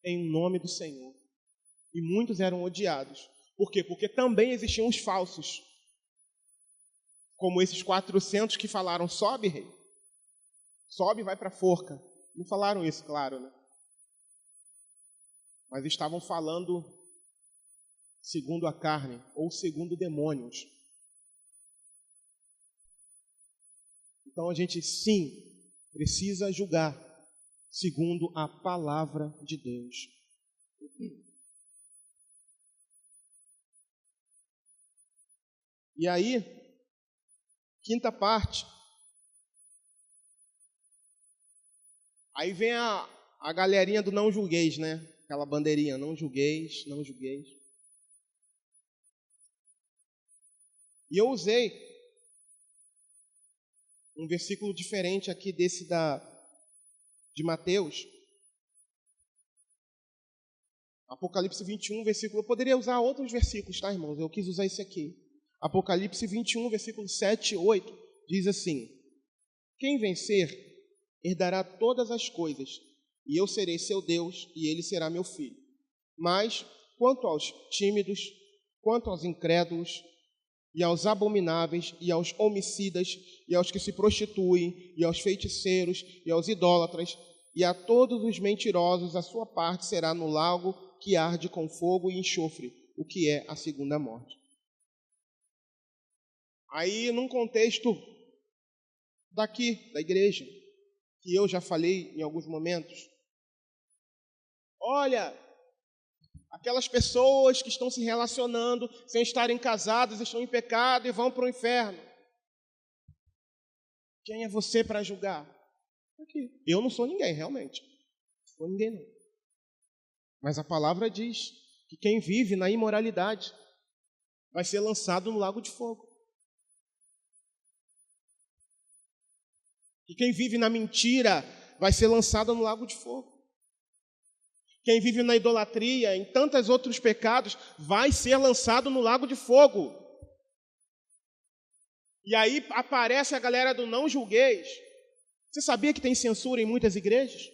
em nome do Senhor. E muitos eram odiados. Por quê? Porque também existiam os falsos. Como esses 400 que falaram, sobe, rei. Sobe e vai para a forca. Não falaram isso, claro, né? Mas estavam falando segundo a carne ou segundo demônios. Então a gente, sim, precisa julgar segundo a palavra de Deus. E aí, quinta parte. Aí vem a galerinha do não julgueis, né? Aquela bandeirinha, não julgueis, não julgueis. E eu usei um versículo diferente aqui desse de Mateus. Apocalipse 21, versículo... Eu poderia usar outros versículos, tá, irmãos? Eu quis usar esse aqui. Apocalipse 21, versículo 7 e 8, diz assim: quem vencer herdará todas as coisas, e eu serei seu Deus, e ele será meu filho. Mas, quanto aos tímidos, quanto aos incrédulos, e aos abomináveis, e aos homicidas, e aos que se prostituem, e aos feiticeiros, e aos idólatras, e a todos os mentirosos, a sua parte será no lago que arde com fogo e enxofre, o que é a segunda morte. Aí, num contexto daqui, da igreja, que eu já falei em alguns momentos, olha, aquelas pessoas que estão se relacionando sem estarem casadas, estão em pecado e vão para o inferno. Quem é você para julgar? Aqui. Eu não sou ninguém, realmente. Não sou ninguém, não. Mas a palavra diz que quem vive na imoralidade vai ser lançado no lago de fogo. E quem vive na mentira vai ser lançado no lago de fogo. Quem vive na idolatria, em tantos outros pecados, vai ser lançado no lago de fogo. E aí aparece a galera do não julgueis. Você sabia que tem censura em muitas igrejas?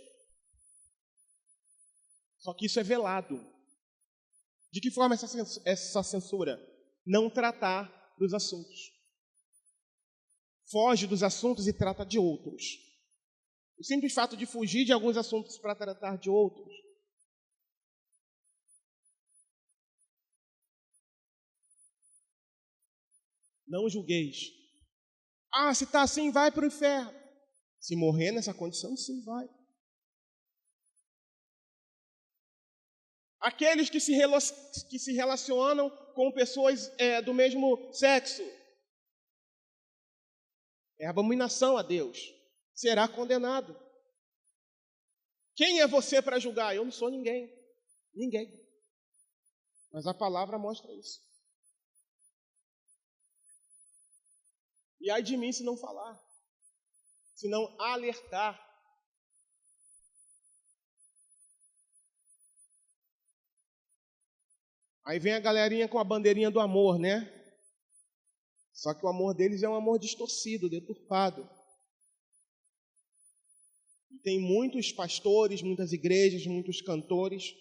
Só que isso é velado. De que forma essa censura? Não tratar dos assuntos. Foge dos assuntos e trata de outros. O simples fato de fugir de alguns assuntos para tratar de outros não julgueis. Ah, se está assim, vai para o inferno. Se morrer nessa condição, sim, vai. Aqueles que se relacionam com pessoas do mesmo sexo, é abominação a Deus, será condenado. Quem é você para julgar? Eu não sou ninguém. Ninguém. Mas a palavra mostra isso. E ai de mim se não falar, se não alertar. Aí vem a galerinha com a bandeirinha do amor, né? Só que o amor deles é um amor distorcido, deturpado. E tem muitos pastores, muitas igrejas, muitos cantores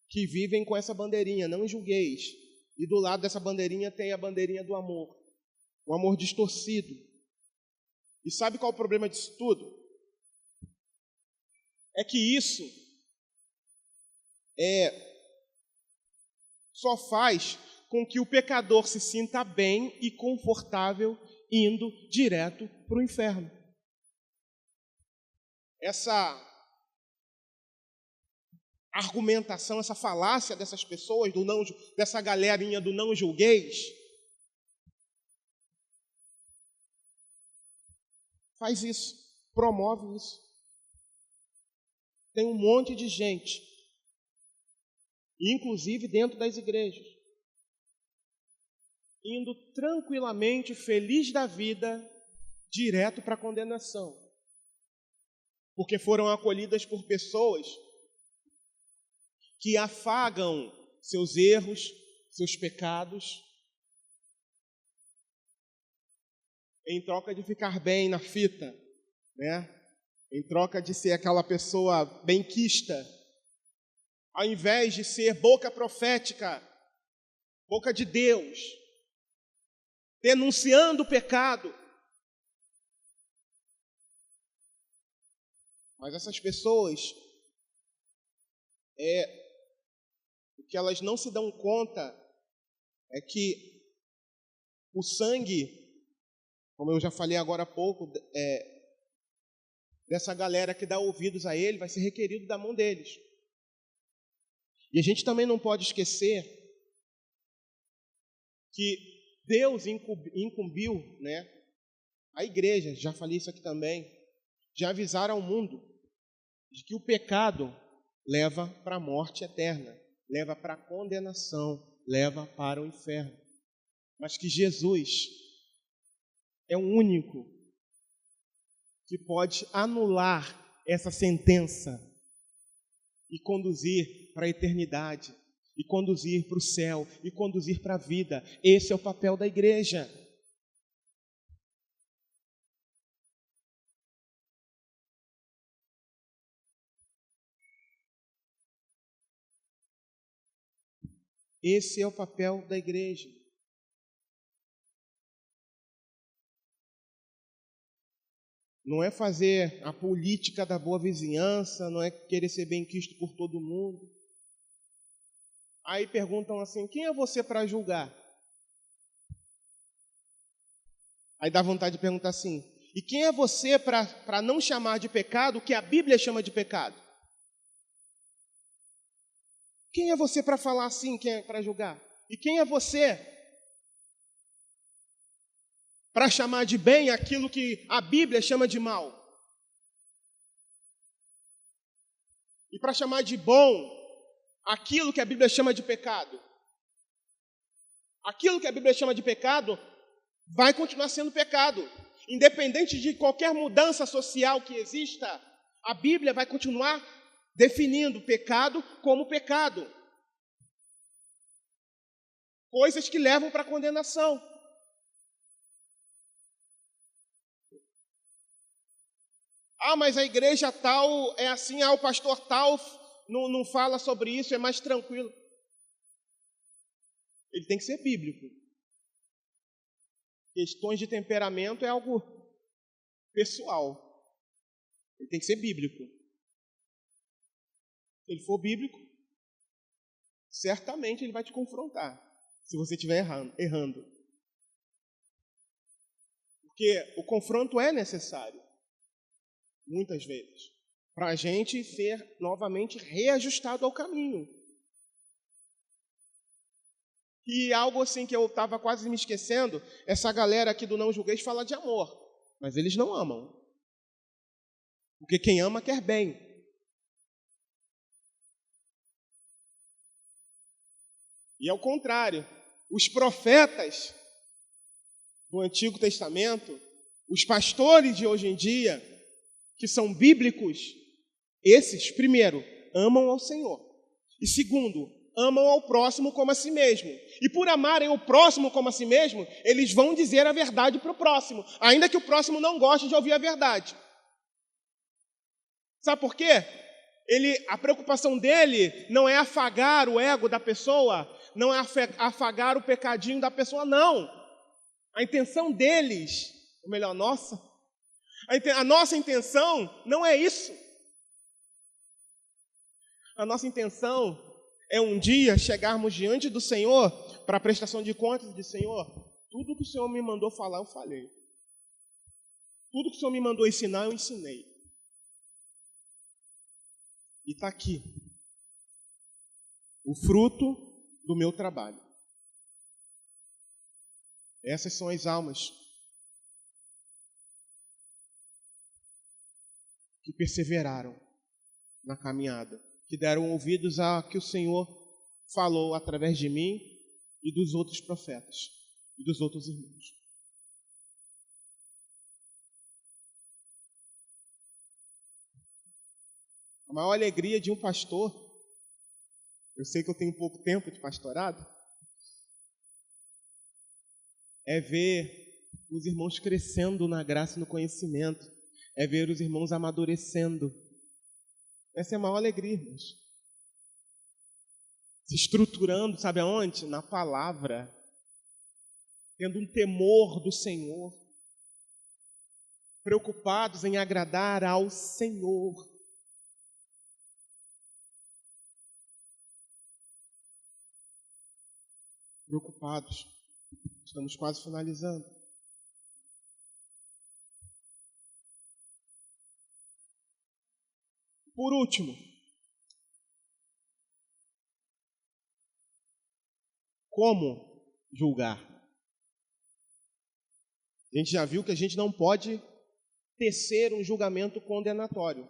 que vivem com essa bandeirinha, não julgueis. E do lado dessa bandeirinha tem a bandeirinha do amor. O amor distorcido. E sabe qual é o problema disso tudo? É que isso só faz com que o pecador se sinta bem e confortável indo direto para o inferno. Essa argumentação, essa falácia dessas pessoas, dessa galerinha do não julgueis, faz isso, promove isso. Tem um monte de gente, inclusive dentro das igrejas, indo tranquilamente, feliz da vida, direto para a condenação. Porque foram acolhidas por pessoas que afagam seus erros, seus pecados, em troca de ficar bem na fita, né? Em troca de ser aquela pessoa benquista, ao invés de ser boca profética, boca de Deus, denunciando o pecado. Mas essas pessoas, o que elas não se dão conta é que o sangue, como eu já falei agora há pouco, dessa galera que dá ouvidos a ele, vai ser requerido da mão deles. E a gente também não pode esquecer que Deus incumbiu, né, a igreja, já falei isso aqui também, de avisar ao mundo de que o pecado leva para a morte eterna, leva para a condenação, leva para o inferno. Mas que Jesus é o único que pode anular essa sentença e conduzir para a eternidade, e conduzir para o céu, e conduzir para a vida. Esse é o papel da igreja. Esse é o papel da igreja. Não é fazer a política da boa vizinhança, não é querer ser bem quisto por todo mundo. Aí perguntam assim, quem é você para julgar? Aí dá vontade de perguntar assim, e quem é você para não chamar de pecado o que a Bíblia chama de pecado? Quem é você para falar assim, quem é para julgar? E quem é você para chamar de bem aquilo que a Bíblia chama de mal? E para chamar de bom aquilo que a Bíblia chama de pecado? Aquilo que a Bíblia chama de pecado vai continuar sendo pecado. Independente de qualquer mudança social que exista, a Bíblia vai continuar definindo pecado como pecado. Coisas que levam para a condenação. Ah, mas a igreja tal é assim, o pastor tal não fala sobre isso, é mais tranquilo. Ele tem que ser bíblico. Questões de temperamento é algo pessoal. Ele tem que ser bíblico. Se ele for bíblico, certamente ele vai te confrontar, se você estiver errando. Porque o confronto é necessário, muitas vezes, para a gente ser novamente reajustado ao caminho. E algo assim que eu estava quase me esquecendo, essa galera aqui do Não Julgueis fala de amor, mas eles não amam. Porque quem ama quer bem. E ao contrário, os profetas do Antigo Testamento, os pastores de hoje em dia, que são bíblicos, esses, primeiro, amam ao Senhor. E segundo, amam ao próximo como a si mesmo. E por amarem o próximo como a si mesmo, eles vão dizer a verdade para o próximo, ainda que o próximo não goste de ouvir a verdade. Sabe por quê? A preocupação dele não é afagar o ego da pessoa, não é afagar o pecadinho da pessoa, não. A intenção deles, ou melhor, a nossa intenção não é isso. A nossa intenção é um dia chegarmos diante do Senhor para a prestação de contas de Senhor, tudo que o Senhor me mandou falar, eu falei. Tudo que o Senhor me mandou ensinar, eu ensinei. E está aqui o fruto do meu trabalho. Essas são as almas que perseveraram na caminhada, que deram ouvidos a que o Senhor falou através de mim e dos outros profetas e dos outros irmãos. A maior alegria de um pastor, eu sei que eu tenho pouco tempo de pastorado, é ver os irmãos crescendo na graça e no conhecimento, é ver os irmãos amadurecendo. Essa é a maior alegria, irmãos. Se estruturando, sabe aonde? Na palavra. tendo um temor do Senhor, preocupados em agradar ao Senhor. Preocupados. Estamos quase finalizando. Por último, como julgar? A gente já viu que a gente não pode tecer um julgamento condenatório.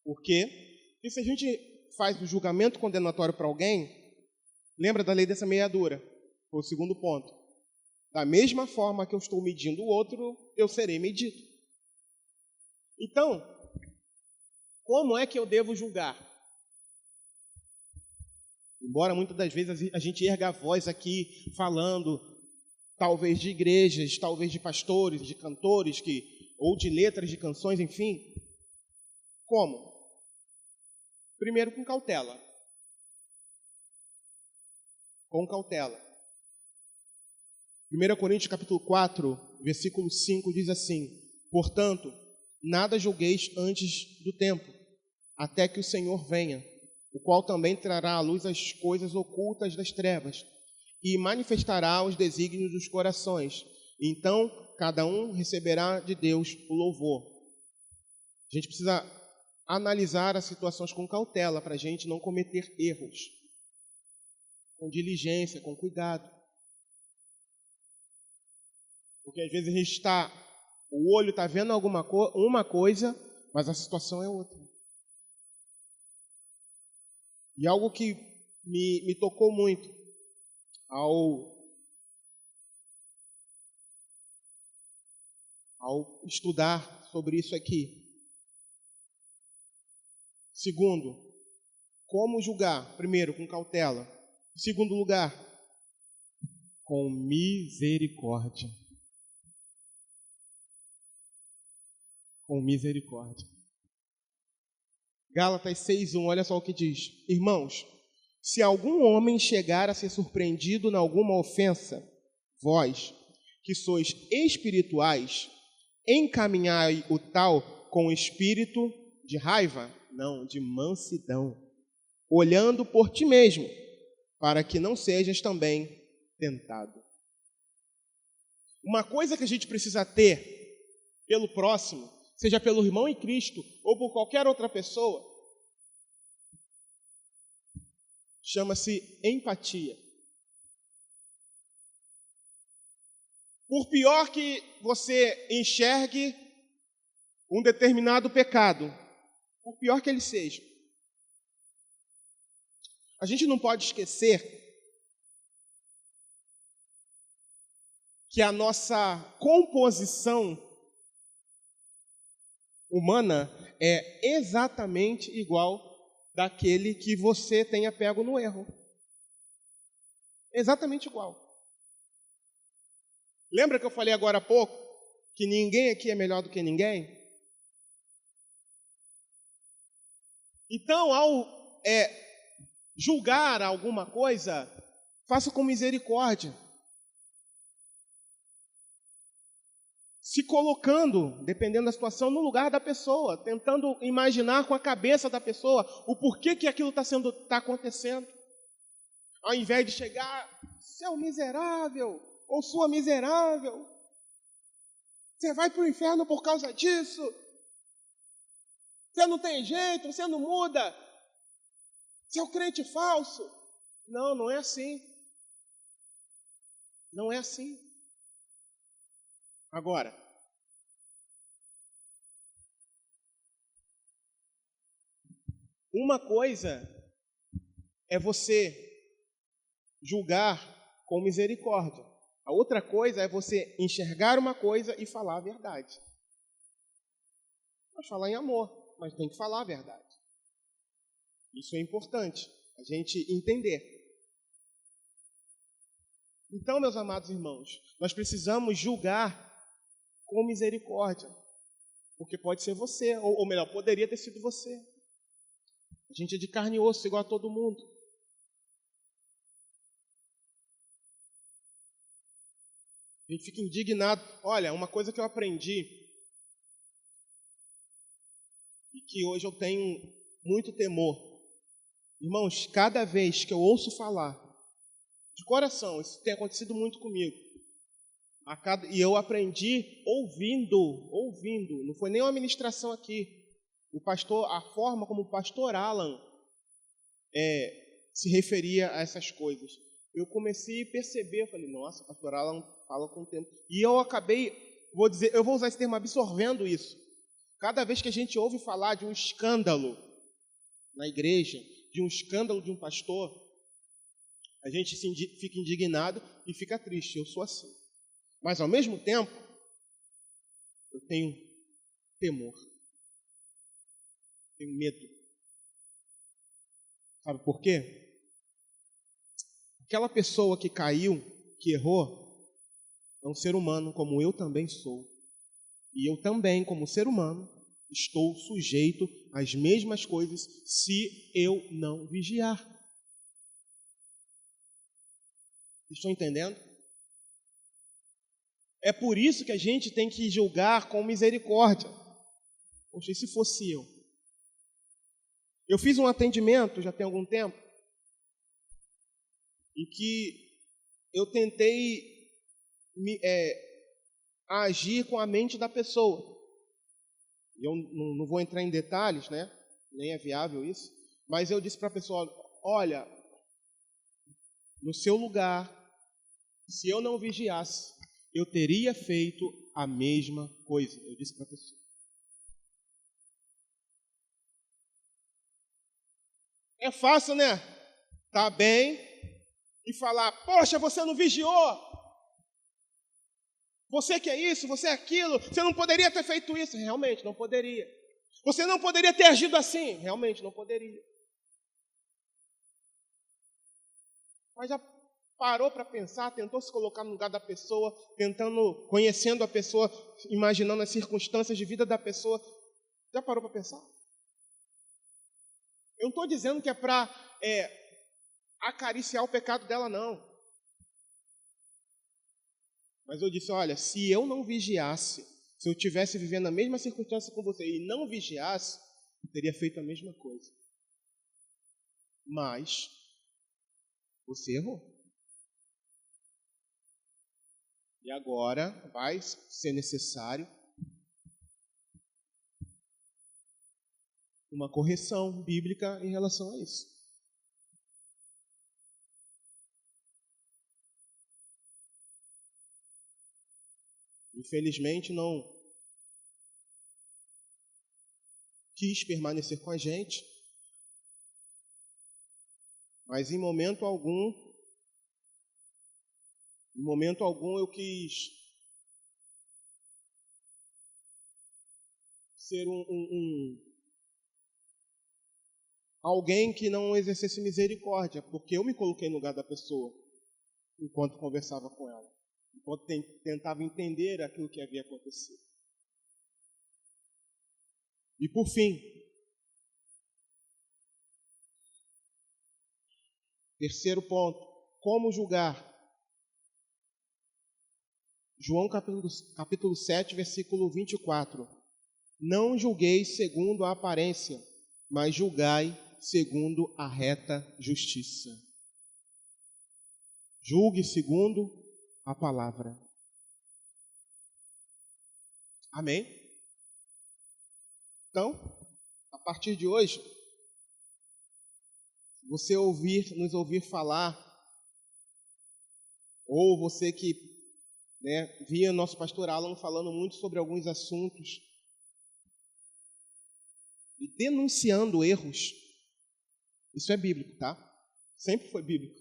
Por quê? Porque se a gente faz um julgamento condenatório para alguém, lembra da lei da semeadura? Foi o segundo ponto. Da mesma forma que eu estou medindo o outro, eu serei medido. Então, como é que eu devo julgar? Embora muitas das vezes a gente erga a voz aqui falando, talvez de igrejas, talvez de pastores, de cantores, ou de letras de canções, enfim. Como? Primeiro, com cautela. Com cautela. 1 Coríntios capítulo 4, versículo 5 diz assim: portanto, nada julgueis antes do tempo, até que o Senhor venha, o qual também trará à luz as coisas ocultas das trevas e manifestará os desígnios dos corações. Então, cada um receberá de Deus o louvor. A gente precisa analisar as situações com cautela para a gente não cometer erros. Com diligência, com cuidado. Porque às vezes a gente o olho está vendo uma coisa, mas a situação é outra. E algo que me tocou muito ao estudar sobre isso aqui. Segundo, como julgar? Primeiro, com cautela. Em segundo lugar, com misericórdia. Com misericórdia. Gálatas 6:1, olha só o que diz. Irmãos, se algum homem chegar a ser surpreendido em alguma ofensa, vós, que sois espirituais, encaminhai o tal com espírito de raiva, não, de mansidão, olhando por ti mesmo, para que não sejas também tentado. Uma coisa que a gente precisa ter pelo próximo, seja pelo irmão em Cristo ou por qualquer outra pessoa, chama-se empatia. Por pior que você enxergue um determinado pecado, por pior que ele seja, a gente não pode esquecer que a nossa composição humana é exatamente igual daquele que você tenha pego no erro. Exatamente igual. Lembra que eu falei agora há pouco que ninguém aqui é melhor do que ninguém? Então, ao julgar alguma coisa, faça com misericórdia. Se colocando, dependendo da situação, no lugar da pessoa, tentando imaginar com a cabeça da pessoa o porquê que aquilo está acontecendo. Ao invés de chegar, seu miserável, ou sua miserável, você vai para o inferno por causa disso, você não tem jeito, você não muda, seu crente falso. Não, não é assim. Não é assim. Agora, uma coisa é você julgar com misericórdia. A outra coisa é você enxergar uma coisa e falar a verdade. Mas falar em amor, mas tem que falar a verdade. Isso é importante, a gente entender. Então, meus amados irmãos, nós precisamos julgar com misericórdia. Porque pode ser você, ou melhor, poderia ter sido você. A gente é de carne e osso, igual a todo mundo. A gente fica indignado. Olha, uma coisa que eu aprendi e que hoje eu tenho muito temor. Irmãos, cada vez que eu ouço falar, de coração, isso tem acontecido muito comigo. E eu aprendi ouvindo. Não foi nem uma ministração aqui. A forma como o pastor Alan se referia a essas coisas. Eu comecei a perceber, eu falei, nossa, o pastor Alan fala com o tempo. E eu acabei, eu vou usar esse termo, absorvendo isso. Cada vez que a gente ouve falar de um escândalo na igreja, de um escândalo de um pastor, a gente fica indignado e fica triste. Eu sou assim. Mas, ao mesmo tempo, eu tenho temor. Tenho medo. Sabe por quê? Aquela pessoa que caiu, que errou, é um ser humano como eu também sou. E eu também, como ser humano, estou sujeito às mesmas coisas se eu não vigiar. Estão entendendo? É por isso que a gente tem que julgar com misericórdia. Poxa, e se fosse eu? Eu fiz um atendimento, já tem algum tempo, em que eu tentei agir com a mente da pessoa. Eu não vou entrar em detalhes, né? Nem é viável isso. Mas eu disse para a pessoa, olha, no seu lugar, se eu não vigiasse, eu teria feito a mesma coisa. Eu disse para a pessoa. É fácil, né? Tá bem e falar, poxa, você não vigiou. Você que é isso, você é aquilo. Você não poderia ter feito isso. Realmente, não poderia. Você não poderia ter agido assim. Realmente, não poderia. Mas já parou para pensar, tentou se colocar no lugar da pessoa, conhecendo a pessoa, imaginando as circunstâncias de vida da pessoa. Já parou para pensar? Eu não estou dizendo que é para acariciar o pecado dela, não. Mas eu disse, olha, se eu não vigiasse, se eu estivesse vivendo a mesma circunstância com você e não vigiasse, eu teria feito a mesma coisa. Mas você errou. E agora vai ser necessário uma correção bíblica em relação a isso. Infelizmente não quis permanecer com a gente, mas em momento algum eu quis ser alguém que não exercesse misericórdia, porque eu me coloquei no lugar da pessoa enquanto conversava com ela, enquanto tentava entender aquilo que havia acontecido. E por fim, terceiro ponto, como julgar? João capítulo 7, versículo 24. Não julgueis segundo a aparência, mas julgai segundo a reta justiça. Julgue segundo a palavra. Amém? Então, a partir de hoje, você nos ouvir falar, ou você que via nosso pastor Alan falando muito sobre alguns assuntos e denunciando erros, isso é bíblico, tá? Sempre foi bíblico.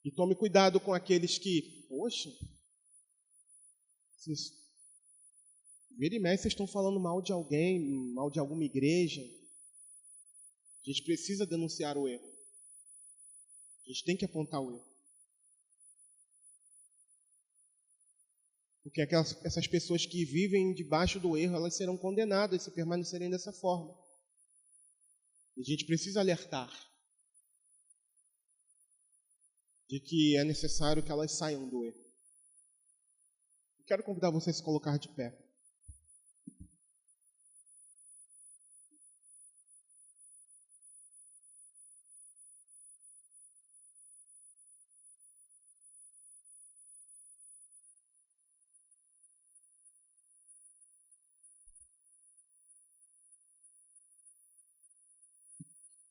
E tome cuidado com aqueles que, poxa, vira e mexe, vocês estão falando mal de alguém, mal de alguma igreja. A gente precisa denunciar o erro. A gente tem que apontar o erro. Porque essas pessoas que vivem debaixo do erro, elas serão condenadas se permanecerem dessa forma. E a gente precisa alertar. de que é necessário que elas saiam do erro. Eu quero convidar você a se colocar de pé.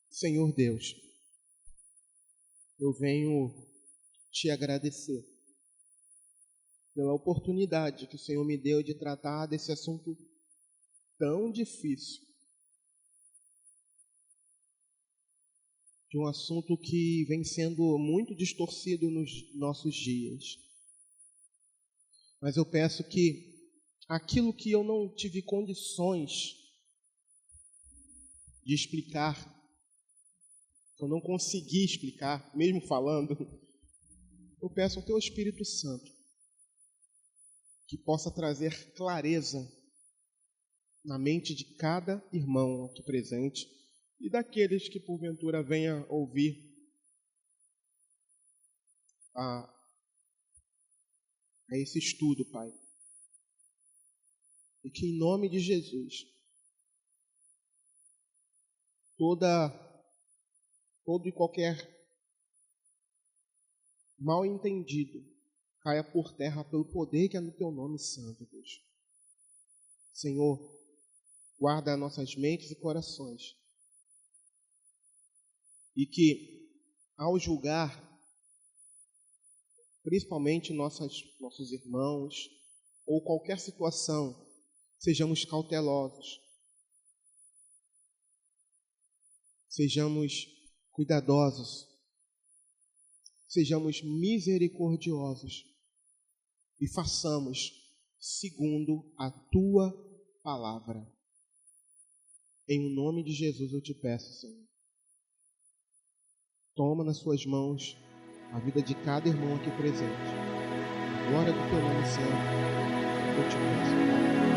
Senhor Deus, eu venho te agradecer pela oportunidade que o Senhor me deu de tratar desse assunto tão difícil, de um assunto que vem sendo muito distorcido nos nossos dias. Mas eu peço que aquilo que eu não tive condições de explicar, que eu não consegui explicar, mesmo falando, eu peço ao Teu Espírito Santo que possa trazer clareza na mente de cada irmão aqui presente e daqueles que porventura venham ouvir a esse estudo, Pai. E que em nome de Jesus, todo e qualquer mal entendido caia por terra pelo poder que é no Teu nome santo, Deus. Senhor, guarda nossas mentes e corações. E que, ao julgar, principalmente nossos irmãos, ou qualquer situação, sejamos cautelosos, sejamos cuidadosos, sejamos misericordiosos e façamos segundo a Tua palavra. Em nome de Jesus eu te peço, Senhor. Toma nas suas mãos a vida de cada irmão aqui presente. A glória do Teu nome santo, eu te peço, Pai.